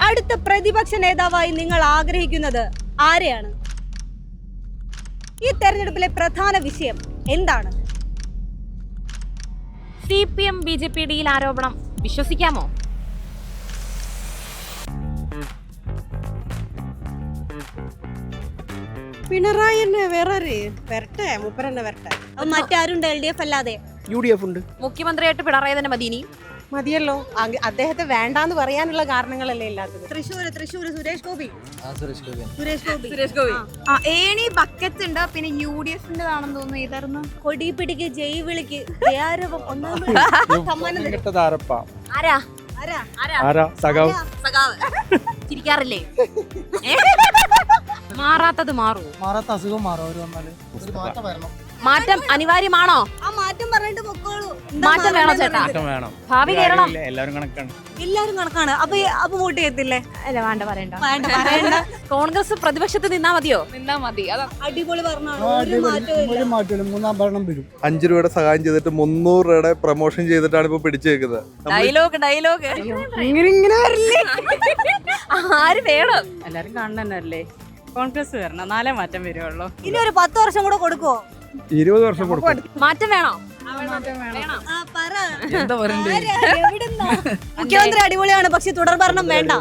അടുത്ത പ്രതിപക്ഷ നേതാവായി നിങ്ങൾ ആഗ്രഹിക്കുന്നത് ആരെയാണ്? ഈ തെരഞ്ഞെടുപ്പിലെ പ്രധാന വിഷയം എന്താണ്? CPM BJP ഡിയിൽ ആരോപണം വിശ്വസിക്കാമോ? പിണറായി വേറെ വരട്ടെ, മൂപ്പരെന്നെ വരട്ടെ. മറ്റാരുണ്ട് LDF അല്ലാതെ? UDF ഉണ്ട്. മുഖ്യമന്ത്രിയായിട്ട് പിണറായി തന്നെ മതി ഇനി? മതിയല്ലോ. അദ്ദേഹത്തെ വേണ്ടാന്ന് പറയാനുള്ള കാരണങ്ങളല്ലേ ഇല്ലാത്തത്. തൃശ്ശൂർ സുരേഷ് ഗോപി. ഏണി ബക്കറ്റ് ഉണ്ട്, പിന്നെ UDF-ന്റെതാണെന്ന് തോന്നുന്നു. ഏതായിരുന്നു? കൊടി പിടിക്ക്, ജയ് വിളിക്ക്, ജയാരവം, ഒന്നാം ചിരിക്കാറില്ലേ? മാറാത്തത് മാറുമോ? മാറാത്ത അസുഖം മാറും. അവര് വന്നാല് ഒരു മാറ്റം വരണം. മാറ്റം അനിവാര്യമാണോ? ആ മാറ്റം പറഞ്ഞിട്ട് പൊക്കോളൂ. മാറ്റം വേണോ ചേട്ടാ? ഭാവി കേരളം എല്ലാവരും കണക്കാണ്. എല്ലാരും കണക്കാണ്. അപ്പൊ വോട്ട് ചെയ്യത്തില്ലേ? അല്ല, വേണ്ട പറയണ്ട. പറയണ്ട. കോൺഗ്രസ് പ്രതിപക്ഷത്ത് നിന്നാ മതിയോ? നിന്നാ മതി. അടിപൊളി പറഞ്ഞാണ്. ഒരു മാറ്റവും മൂന്നാം ഭരണം വരും. 5 രൂപയുടെ സഹായം ചെയ്തിട്ട് 300 രൂപയുടെ പ്രൊമോഷൻ ചെയ്തിട്ടാണ് ഇപ്പൊ പിടിച്ചേക്കുന്നത്. ഡയലോഗ് ഇങ്ങനെ വരില്ലേ? ആര് വേണം? എല്ലാരും കാണണല്ലേ? കോൺഗ്രസ് വരണം, നാലേ മാറ്റം വരുവുള്ളൂ. ഇനി ഒരു 10 വർഷം കൂടെ കൊടുക്കോ? 20 വർഷം കൊടുക്കും. മാറ്റം വേണോ? മുഖ്യമന്ത്രി അടിപൊളിയാണ്, പക്ഷെ തുടർ ഭരണം വേണ്ട.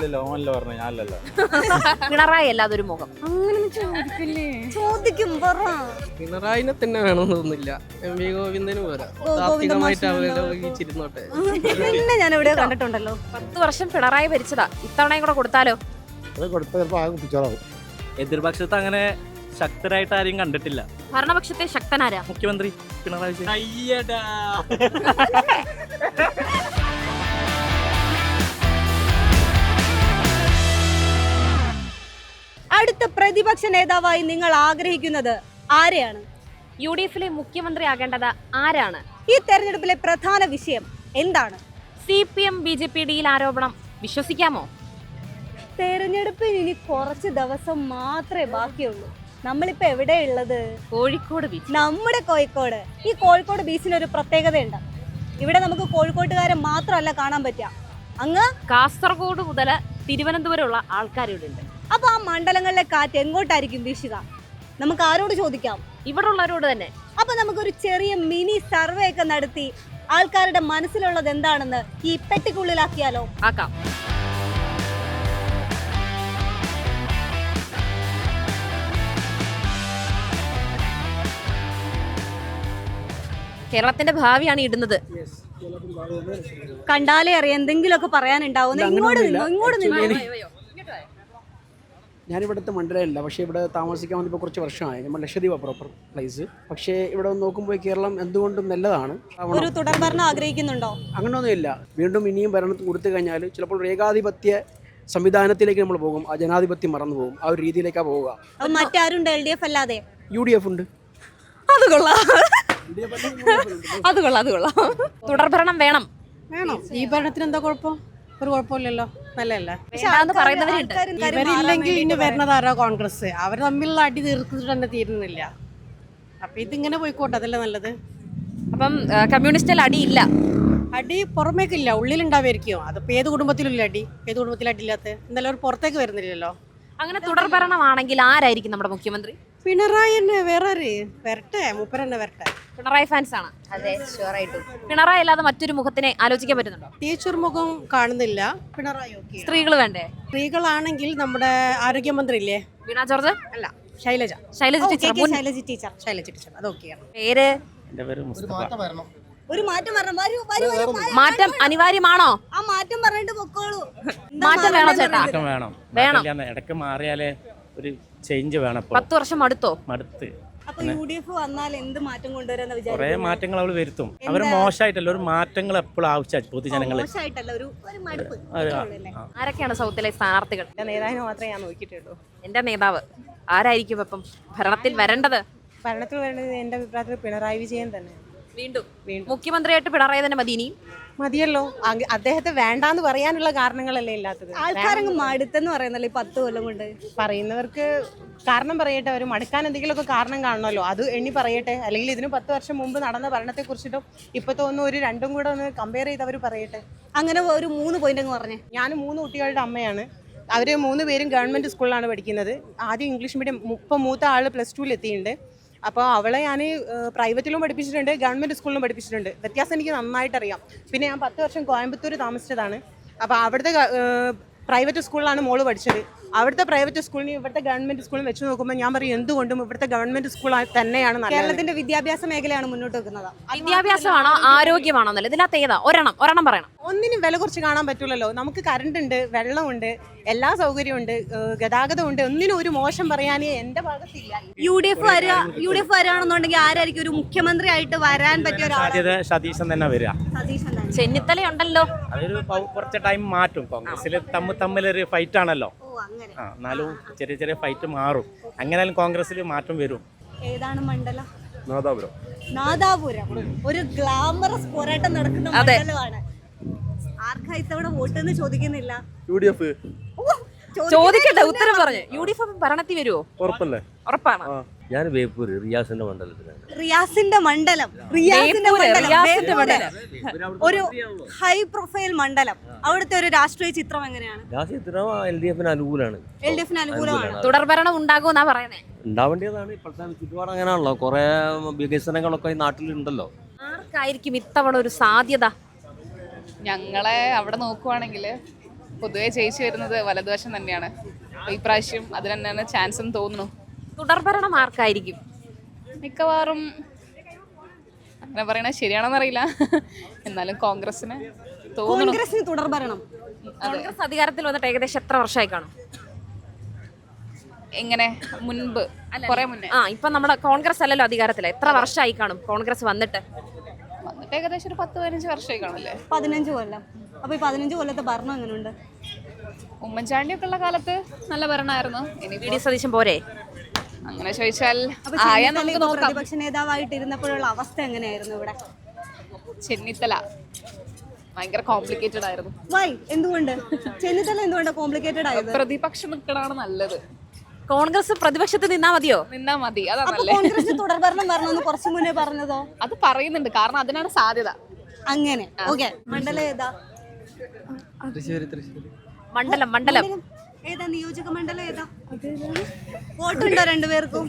പിണറായി അല്ലാതെ ഒരു മുഖം ചോദിക്കും. പിണറായിനെ തന്നെ വേണമെന്ന് തോന്നുന്നില്ല. MV ഗോവിന്ദന് പോരാ. താത്വികമായിട്ട് അവലോകിച്ചിരുന്നോട്ടെ. പിന്നെ ഞാൻ എവിടെയോ കണ്ടിട്ടുണ്ടല്ലോ. 10 വർഷം പിണറായി ഭരിച്ചതാ, ഇത്തവണയും കൂടെ കൊടുത്താലോ? എതിർപക്ഷത്ത് അങ്ങനെ ശക്തരായിട്ട് ആരെയും കണ്ടിട്ടില്ല. ഭരണപക്ഷത്തെ ശക്തനാരാ? മുഖ്യമന്ത്രി പിണറായി വിജയൻ. അടുത്ത പ്രതിപക്ഷ നേതാവായി നിങ്ങൾ ആഗ്രഹിക്കുന്നത് ആരെയാണ്? UDF-ലെ മുഖ്യമന്ത്രി ആകേണ്ടത് ആരാണ്? ഈ തെരഞ്ഞെടുപ്പിലെ പ്രധാന വിഷയം എന്താണ്? CPM BJP ഡിയിൽ ആരോപണം വിശ്വസിക്കാമോ? തെരഞ്ഞെടുപ്പിന് ഇനി കുറച്ച് ദിവസം മാത്രമേ ബാക്കിയുള്ളൂ. നമ്മളിപ്പോ എവിടെയുള്ളത്? കോഴിക്കോട് ബീച്ച്. നമ്മുടെ കോഴിക്കോട്. ഈ കോഴിക്കോട് ബീച്ചിന് ഒരു പ്രത്യേകതയുണ്ട്. ഇവിടെ നമുക്ക് കോഴിക്കോട്ടുകാരെ മാത്രമല്ല കാണാൻ പറ്റുക, അങ്ങ് കാസർഗോഡ് മുതൽ തിരുവനന്തപുരം ഉള്ള ആൾക്കാരിവിടെ ഉണ്ട്. അപ്പൊ ആ മണ്ഡലങ്ങളിലെ കാറ്റ് എങ്ങോട്ടായിരിക്കും വീശുക? നമുക്ക് ആരോട് ചോദിക്കാം? ഇവിടെ ഉള്ളവരോട് തന്നെ. അപ്പൊ നമുക്കൊരു ചെറിയ മിനി സർവേ ഒക്കെ നടത്തി ആൾക്കാരുടെ മനസ്സിലുള്ളത് എന്താണെന്ന് ഈ പെട്ടിക്കുള്ളിലാക്കിയാലോ? ആക്കാം. കേരളത്തിന്റെ ഭാവിയാണ് ഇടുന്നത്. കണ്ടാലേ അറിയാം എന്തെങ്കിലുമൊക്കെ പറയാനുണ്ടാവും. ഇങ്ങോട്ട് നിന്ന് ഞാനിവിടുത്തെ മണ്ഡലമല്ല, പക്ഷേ ഇവിടെ താമസിക്കാൻ വന്നപ്പോൾ കുറച്ച് വർഷമായി. നമ്മൾ ലക്ഷദ്വീപ് പ്രോപ്പർ പ്ലേസ്. പക്ഷേ ഇവിടെ നോക്കുമ്പോൾ കേരളം എന്തുകൊണ്ടും നല്ലതാണ്. ഒരു തുടർഭരണം ആഗ്രഹിക്കുന്നുണ്ടോ? അങ്ങനെയൊന്നുമില്ല. വീണ്ടും ഇനിയും ഭരണത്തിൽ കൊടുത്തു കഴിഞ്ഞാൽ ചിലപ്പോൾ ഒരു ഏകാധിപത്യ സംവിധാനത്തിലേക്ക് നമ്മൾ പോകും. ആ ജനാധിപത്യം മറന്നു പോകും. ആ ഒരു രീതിയിലേക്കാണ് പോവുക. മറ്റാരുണ്ട് LDF അല്ലാതെ? UDF ഉണ്ട്. അത് കൊള്ളാം. തുടർഭരണം വേണം. ഈ ഭരണത്തിന് എന്താ കുഴപ്പം? ഒരു കുഴപ്പമില്ലല്ലോ, നല്ലല്ലേ? പറയുന്നവരുണ്ട്. ഇവരില്ലെങ്കിൽ ഇനി വരുന്നതാരോ കോൺഗ്രസ്. അവർ തമ്മിലുള്ള അടി തീർത്തിട്ട് തന്നെ തീരുന്നില്ല. അപ്പൊ ഇതിങ്ങനെ പോയിക്കോട്ടെ, അതല്ലേ നല്ലത്. അപ്പം കമ്മ്യൂണിസ്റ്റിൽ അടിയില്ല. അടി പുറമേക്കില്ല, ഉള്ളിലുണ്ടാവായിരിക്കും. അതിപ്പോ ഏത് കുടുംബത്തിലില്ല അടി? ഏത് കുടുംബത്തിൽ അടിയില്ലാത്ത? എന്നാലും അവർ പുറത്തേക്ക് വരുന്നില്ലല്ലോ. അങ്ങനെ തുടർഭരണമാണെങ്കിൽ ആരായിരിക്കും നമ്മുടെ മുഖ്യമന്ത്രി? പിണറായി വേറെ വരട്ടെ, മൂപ്പരെന്നെ വരട്ടെ. പിണറായി ഫാൻസ് ആണ്? അതെ, ഷുവറായിട്ടും. പിണറായി അല്ലാതെ മറ്റൊരു മുഖത്തിനെ ആലോചിക്കാൻ പറ്റുന്നുണ്ടോ? ടീച്ചർ മുഖം കാണുന്നില്ല. പിണറായി ഓക്കെ. സ്ത്രീകൾ വേണ്ടേ? സ്ത്രീകളാണെങ്കിൽ നമ്മുടെ ആരോഗ്യമന്ത്രി ഇല്ലേ? വീണ ജോർജ് അല്ല, ശൈലജ ടീച്ചർ. അതൊക്കെയാണ് പേര്. എന്റെ പേര് മുസ്തഫ. ഒരു മാറ്റം പറഞ്ഞു. മാറ്റം അനിവാര്യമാണോ? ആ മാറ്റം പറഞ്ഞിട്ട് പൊക്കോളൂ. മാറ്റം വേണോ ചേട്ടാ? വേണം. ഇടയ്ക്ക് മാറിയാലേ ഒരു ചേഞ്ച് വേണം. 10 വർഷം മടുത്തോ? മടുത്ത്. അപ്പൊ UDF വന്നാൽ എന്ത് മാറ്റം കൊണ്ടുവരാന്ന് കുറെ വിചാരിച്ചു? മാറ്റങ്ങൾ അവള് വരുത്തും. അവര് മോശമായിട്ടല്ല, ഒരു മാറ്റങ്ങൾ എപ്പോഴും ആവശ്യമായി പൊതുജനങ്ങള്. മോശമായിട്ടല്ല, ഒരു മടുപ്പ്. ആരൊക്കെയാണ് സൗത്തിലെ സ്ഥാനാർത്ഥികൾ? നേതാവിനെ മാത്രമേ ഞാൻ നോക്കിയിട്ടുള്ളൂ. എന്റെ നേതാവ് ആരായിരിക്കും അപ്പം ഭരണത്തിൽ വരേണ്ടത്? ഭരണത്തിൽ വരേണ്ടത് എന്റെ അഭിപ്രായത്തിൽ പിണറായി വിജയൻ തന്നെ. വീണ്ടും മുഖ്യമന്ത്രിയായിട്ട് പിണറായി തന്നെ മതി ഇനി? മതിയല്ലോ. അദ്ദേഹത്തെ വേണ്ടാന്ന് പറയാനുള്ള കാരണങ്ങളല്ലേ ഇല്ലാത്തത്. ആൾക്കാരങ്ങ് മടുത്തെന്ന് പറയുന്നല്ലോ ഈ 10 കൊല്ലം കൊണ്ട്. പറയുന്നവർക്ക് കാരണം പറയട്ടെ. അവർ മടുക്കാൻ എന്തെങ്കിലുമൊക്കെ കാരണം കാണണമല്ലോ, അത് എണ്ണി പറയട്ടെ. അല്ലെങ്കിൽ ഇതിന് 10 വർഷം മുമ്പ് നടന്ന ഭരണത്തെ കുറിച്ചിട്ടും ഇപ്പോഴത്തെ ഒന്ന് ഒരു രണ്ടും കൂടെ ഒന്ന് കമ്പയർ ചെയ്ത് അവർ പറയട്ടെ. അങ്ങനെ ഒരു 3 പോയിന്റ് അങ്ങ് പറഞ്ഞേ. ഞാൻ 3 കുട്ടികളുടെ അമ്മയാണ്. അവർ 3 പേരും ഗവൺമെൻറ് സ്കൂളിലാണ് പഠിക്കുന്നത്. ആദ്യം ഇംഗ്ലീഷ് മീഡിയം, ഇപ്പം മൂത്ത ആൾ +2 എത്തിയിട്ടുണ്ട്. അപ്പോൾ അവളെ ഞാൻ പ്രൈവറ്റിലും പഠിപ്പിച്ചിട്ടുണ്ട്, ഗവൺമെൻറ് സ്കൂളിലും പഠിപ്പിച്ചിട്ടുണ്ട്. വ്യത്യാസം എനിക്ക് നന്നായിട്ടറിയാം. പിന്നെ ഞാൻ 10 വർഷം കോയമ്പത്തൂർ താമസിച്ചതാണ്. അപ്പോൾ അവിടുത്തെ പ്രൈവറ്റ് സ്കൂളിലാണ് മോള് പഠിച്ചത്. അവിടുത്തെ പ്രൈവറ്റ് സ്കൂളിനും ഇവിടുത്തെ ഗവൺമെൻറ് സ്കൂളും വെച്ച് നോക്കുമ്പോൾ ഞാൻ പറയും എന്തുകൊണ്ടും ഇവിടുത്തെ ഗവൺമെൻറ് സ്കൂൾ തന്നെയാണ് നല്ലത്. കേരളത്തിന്റെ വിദ്യാഭ്യാസ മേഖലയാണ് മുന്നോട്ട് വെക്കുന്നത്. വിദ്യാഭ്യാസമാണോ ആരോഗ്യമാണോ എന്നല്ല, ഇതിനകത്ത് ഏതാ? ഒരെണ്ണം പറയണം. ഒന്നിനും വില കുറച്ച് കാണാൻ പറ്റില്ലല്ലോ. നമുക്ക് കറണ്ട് ഉണ്ട്, വെള്ളമുണ്ട്, എല്ലാ സൗകര്യമുണ്ട്, ഗതാഗതമുണ്ട്. ഒന്നിനും ഒരു മോശം പറയാനേ എൻ്റെ ഭാഗത്തില്ല. യു ഡി എഫ് വരികയാണെന്നുണ്ടെങ്കിൽ ആരായിരിക്കും ഒരു മുഖ്യമന്ത്രി ആയിട്ട് വരാൻ പറ്റിയ സാധ്യത സതീശൻ തന്നെ വരിക. സതീശൻ തന്നെ. ചെന്നിത്തല ഉണ്ടല്ലോ. അതൊരു കുറച്ച് ടൈം മാറ്റും. കോൺഗ്രസിൽ തമ്മിലൊരു ഫൈറ്റ് ആണല്ലോ. അങ്ങനെ. എന്നാലും ചെറിയ ഫൈറ്റ് മാറും. അങ്ങനെയാലും കോൺഗ്രസിൽ മാറ്റം വരും. ഏതാണ് മണ്ഡലം? നാദാപുരം. നാദാപുരം ഒരു ഗ്ലാമറസ് പോരാട്ടം നടക്കുന്ന മണ്ഡലമാണ്. ആർക്കാ ഇത്തവണ വോട്ട് എന്ന് ചോദിക്കുന്നില്ല. UDF. ചോദിക്കട്ടെ, ഉത്തരം പറഞ്ഞു. UDF ഭരണത്തിൽ വരുമോ? ഉറപ്പല്ലേ? ഉറപ്പാണ്. ഞാൻ ബേപ്പൂർ റിയാസിന്റെ മണ്ഡലത്തിലാണ്. റിയാസിന്റെ മണ്ഡലം ഒരു ഹൈ പ്രൊഫൈൽ മണ്ഡലം. അവിടുത്തെ ഒരു രാഷ്ട്രീയ ചിത്രം എങ്ങനെയാണ്? LDF അനുകൂലമാണ്. LDF അനുകൂലമാണ്. തുടർഭരണം ഉണ്ടാകുമെന്നാ പറയുന്നത്. ഉണ്ടാവേണ്ടതാണ്. ഇപ്പോഴത്തെ ചുറ്റുപാട് അങ്ങനെയാണല്ലോ. കുറെ വികസനങ്ങളൊക്കെ ഈ നാട്ടിലുണ്ടല്ലോ. ആർക്കായിരിക്കും ഇത്തവണ ഒരു സാധ്യത? ഞങ്ങളെ അവിടെ നോക്കുവാണെങ്കിൽ പൊതുവെ ജയിച്ചു വരുന്നത് വലതുവശം തന്നെയാണ്. അപ്പോൾ ഈ പ്രാവശ്യം അതിന് തന്നെയാണ് ചാൻസ് എന്ന് തോന്നുന്നു. തുടർഭരണം ആർക്കായിരിക്കും? മിക്കവാറും അങ്ങനെ പറയണത് ശരിയാണെന്നറിയില്ല, എന്നാലും കോൺഗ്രസിന് തോന്നുന്നു. കോൺഗ്രസിന് തുടർഭരണം. കോൺഗ്രസ് അധികാരത്തിൽ വന്നിട്ട് ഏകദേശം എത്ര വർഷമായി കാണും? എങ്ങനെ മുൻപ് കുറെ മുന്നേ. ഇപ്പൊ നമ്മുടെ കോൺഗ്രസ് അല്ലല്ലോ അധികാരത്തില്. എത്ര വർഷമായി കാണും കോൺഗ്രസ് വന്നിട്ട്? ഏകദേശം ഒരു 10-15 വർഷമായി കാണില്ലേ? 15 കൊല്ലം. അപ്പൊ ഈ 15 കൊല്ലത്തെ ഭരണം എങ്ങനെയുണ്ട്? ഉമ്മൻചാണ്ടിയൊക്കെ ഉള്ള കാലത്ത് നല്ല ഭരണമായിരുന്നു. ഇനി വി ഡി സതീശൻ പോരെ? അങ്ങനെ ചോദിച്ചാൽ നമുക്ക് നോക്കാം. പ്രതിപക്ഷ നേതാവായിട്ട് ഇരുന്നപ്പോഴുള്ള അവസ്ഥ എങ്ങനെയായിരുന്നു ഇവിടെ? ചെന്നിത്തല ഭയങ്കര കോംപ്ലിക്കേറ്റഡ് ആയിരുന്നു. വൈ? എന്തുകൊണ്ട് ചെന്നിത്തല എന്തുകൊണ്ട് കോംപ്ലിക്കേറ്റഡ് ആയത്? പ്രതിപക്ഷം നിൽക്കണതാണ് നല്ലത്. കോൺഗ്രസ് പ്രതിപക്ഷത്ത് നിന്നാ മതിയോ? നിന്നാ മതി. കോൺഗ്രസ് തുടർഭരണം വരണമെന്ന് കുറച്ചു മുന്നേ പറഞ്ഞതോ? അത് പറയുന്നുണ്ട്, കാരണം അതിനാണ് സാധ്യത. അങ്ങനെ. ഓക്കെ. മണ്ഡലം ഏതാ? മണ്ഡലം ഏതാ? നിയോജക മണ്ഡലം ഏതാ? വോട്ടുണ്ടോ രണ്ടുപേർക്കും?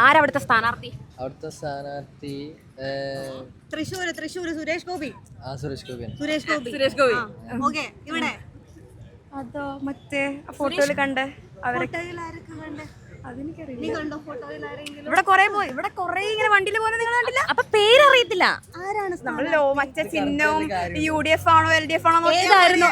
ആരവിടുത്തെ സ്ഥാനാർത്ഥി? അവിടുത്തെ സ്ഥാനാർത്ഥി തൃശ്ശൂര് സുരേഷ് ഗോപി. സുരേഷ് ഗോപി. ഓക്കെ. ഇവിടെ അതോ മറ്റേ ഫോട്ടോയിൽ കണ്ടേ ഫോട്ടോയിൽ ആരൊക്കെ കണ്ടേ? നീ കണ്ടോ ഫോട്ടോയിൽ ആരെങ്കിലും? ഇവിടെ കൊറേ ഇങ്ങനെ വണ്ടിയിൽ പോകുന്നത് നിങ്ങൾ കണ്ടില്ല? അപ്പൊ പേരറിയത്തില്ല. ആരാണ്? നമ്മൾ മറ്റേ ചിഹ്നവും UDF ആണോ LDF ആണോ ഏതായിരുന്നു?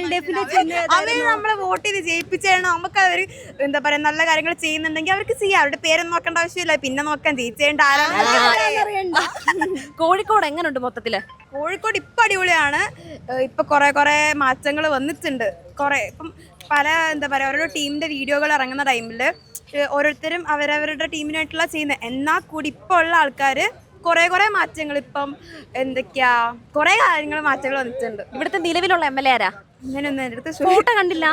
LDFന്റെ ചിഹ്നം. അവര് നമ്മളെ വോട്ട് ചെയ്ത് ജയിപ്പിച്ചാണ്. നമുക്ക് അവര് എന്താ പറയാ നല്ല കാര്യങ്ങൾ ചെയ്യുന്നുണ്ടെങ്കിൽ അവർക്ക് ചെയ്യാം. അവരുടെ പേരൊന്നും നോക്കേണ്ട ആവശ്യമില്ല. പിന്നെ നോക്കാൻ ജയിച്ചേണ്ട ആരാണ്. കോഴിക്കോട് എങ്ങനെയുണ്ട് മൊത്തത്തില്? കോഴിക്കോട് ഇപ്പൊ അടിപൊളിയാണ്. ഇപ്പൊ കുറെ മാറ്റങ്ങൾ വന്നിട്ടുണ്ട്. ഇപ്പം പല എന്താ പറയാ ഓരോ ടീമിന്റെ വീഡിയോകൾ ഇറങ്ങുന്ന ടൈമില് ഓരോരുത്തരും അവരവരുടെ ടീമിനായിട്ടുള്ള ചെയ്യുന്നത്. എന്നാൽ കൂടി ഇപ്പോൾ ഉള്ള ആൾക്കാര് കുറെ മാറ്റങ്ങൾ, ഇപ്പം എന്തൊക്കെയാ കുറെ കാര്യങ്ങൾ മാറ്റങ്ങൾ വന്നിട്ടുണ്ട്. ഇവിടുത്തെ നിലവിലുള്ള MLA ആരാ? അങ്ങനെയൊന്നും എൻ്റെ അടുത്ത് ഫോട്ടോ കണ്ടില്ല.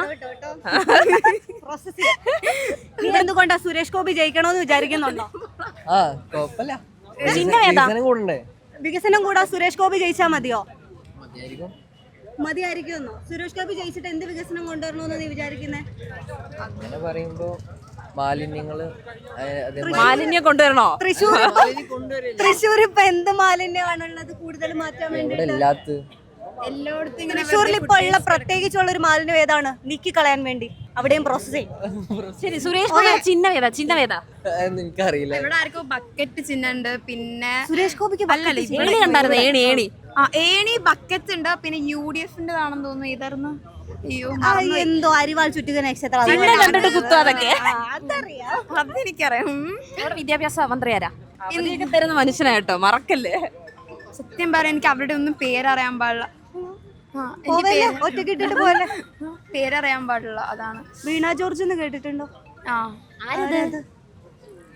നീ എന്തുകൊണ്ടാ സുരേഷ് ഗോപി ജയിക്കണോന്ന് വിചാരിക്കുന്നുണ്ടോ? ചിഹ്നം ഏതാ? വികസനം കൂടാ സുരേഷ് ഗോപി ജയിച്ചാ മതിയോ? മതിയായിരിക്കുമെന്നോ? സുരേഷ് ഗോപി ജയിച്ചിട്ട് എന്ത് വികസനം കൊണ്ടുവരണമെന്ന് നീ വിചാരിക്കുന്നേ? അങ്ങനെ പറയുമ്പോ മാലിന്യം കൊണ്ടുവരണോ? തൃശ്ശൂർ ഇപ്പൊ എന്ത് മാലിന്യമാണുള്ളത് കൂടുതൽ മാറ്റാൻ വേണ്ടിട്ട്? എല്ലായിടത്തും തൃശ്ശൂരിൽ ഇപ്പൊ ഉള്ള പ്രത്യേകിച്ചുള്ള ഒരു മാലിന്യം ഏതാണ് നീക്കി കളയാൻ വേണ്ടി? അവിടെയും പ്രോസസ് ചെയ്യും. ശരി, സുരേഷ് ഗോപി ചിഹ്നം ഏതാ? എനിക്കറിയില്ല. ഇവിടെ ആർക്കും ബക്കറ്റ് ചിഹ്നുണ്ട്. പിന്നെ സുരേഷ് ഗോപിക്ക് ഏണി കണ്ടായിരുന്നു. ഏണി ബക്കറ്റ് ഉണ്ട്. പിന്നെ UDFന്റെതാണെന്ന് തോന്നുന്നു. ഏതായിരുന്നു? എന്തോ അരിവാൾ ചുറ്റുക നക്ഷത്രം. അതെനിക്കറിയാം. വിദ്യാഭ്യാസ മന്ത്രി ആരാ? അവധിയൊക്കെ തരുന്ന മനുഷ്യനായിട്ടോ, മറക്കല്ലേ. സത്യം പറയാൻ എനിക്ക് അവരുടെ ഒന്നും പേരറിയാൻ പാടില്ല. ഒറ്റക്കിട്ടിട്ട് പോലെ പേരറിയാൻ പാടില്ല. അതാണ്. വീണ ജോർജ് എന്ന് കേട്ടിട്ടുണ്ടോ?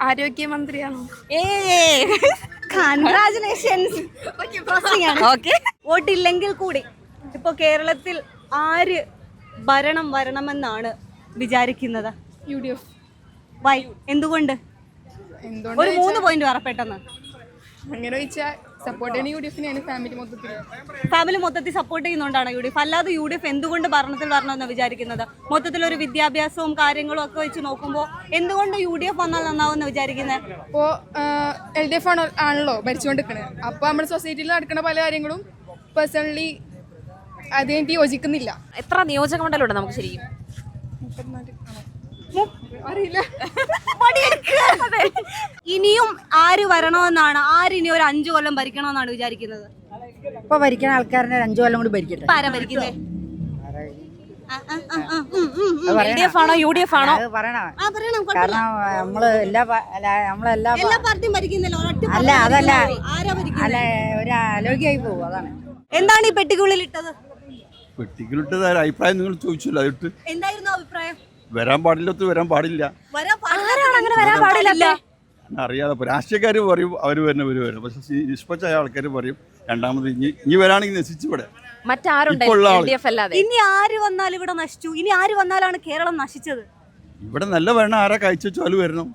ആരോഗ്യമന്ത്രിയാണോ? കൺഗ്രാജുലേഷൻസ്. വോട്ടില്ലെങ്കിൽ കൂടി ഇപ്പൊ കേരളത്തിൽ ആര് ഭരണം വരണമെന്നാണ് വിചാരിക്കുന്നത്? UDF. വൈ? എന്തുകൊണ്ട്? ഒരു 3 പോയിന്റ് പറ പെട്ടെന്ന്. അങ്ങനെ ചോദിച്ചാൽ സപ്പോർട്ട് ചെയ്യുന്ന യു ഡി എഫിനെയാണ് ഫാമിലി മൊത്തത്തിൽ സപ്പോർട്ട് ചെയ്യുന്നതുകൊണ്ടാണ് യു ഡി എഫ്. അല്ലാതെ യു ഡി എഫ് എന്തുകൊണ്ട് ഭരണത്തിൽ വരണമെന്ന് വിചാരിക്കുന്നത്? മൊത്തത്തിലൊരു വിദ്യാഭ്യാസവും കാര്യങ്ങളും ഒക്കെ വെച്ച് നോക്കുമ്പോൾ എന്തുകൊണ്ട് യു ഡി എഫ് വന്നാൽ നന്നാവുമെന്ന് വിചാരിക്കുന്നത്? ഇപ്പോൾ എൽ ഡി എഫ് ആണല്ലോ ഭരിച്ചുകൊണ്ടിരിക്കുന്നത്. അപ്പോൾ നമ്മുടെ സൊസൈറ്റിയിൽ നടക്കുന്ന പല കാര്യങ്ങളും പേഴ്സണലി അതെനിക്ക് യോജിക്കുന്നില്ല. എത്ര നിയോജക മണ്ഡലമുണ്ട് നമുക്ക് ശരിക്കും? അറിയില്ല. ഇനിയും ആര് വരണമെന്നാണ്, ആരിനി ഒരു 5 കൊല്ലം ഭരിക്കണമെന്നാണ് വിചാരിക്കുന്നത്? ഇപ്പൊ ഭരിക്കുന്ന ആൾക്കാരനെ 5 കൊല്ലം കൂടി ഭരിക്കട്ടെ. ആരാ ഭരിക്കുന്നേ? LDF ആണോ UDF ആണോ? പറയണം. കാരണം നമ്മളെല്ലാ പാർട്ടിയും ഭരിക്കുന്നില്ല, അല്ല അതല്ല ആരാ ഭരിക്കുന്നത്? അല്ല ഒരു ആലോചിക്കായി പോകും. അതാണ്. എന്താണ് ഈ പെട്ടിക്കുള്ളിൽ ഇട്ടത്? പെട്ടിക്കലിട്ടത് അഭിപ്രായം നിങ്ങൾ ചോദിച്ചില്ല. അതിട്ട് എന്തായിരുന്നു അഭിപ്രായം? വരാൻ പാടില്ലത്ത് വരാൻ പാടില്ല. അങ്ങനെ വരാൻ പാടില്ല. അറിയാതെ രാഷ്ട്രീയക്കാർ പറയും അവർ വരും. പക്ഷെ നിഷ്പക്ഷമായ ആൾക്കാർ പറയും രണ്ടാമത് ഇനി വരാണെങ്കിൽ നശിച്ചുവിടെ. മറ്റാരുണ്ട് LDF അല്ലാതെ? ഇനി ആര് വന്നാലും ഇവിടെ നശിച്ചു. ഇനി ആര് വന്നാലാണ് കേരളം നശിച്ചത്? ഇവിടെ നല്ല ഭരണം ആരാ കഴിച്ചു അത് വരണം.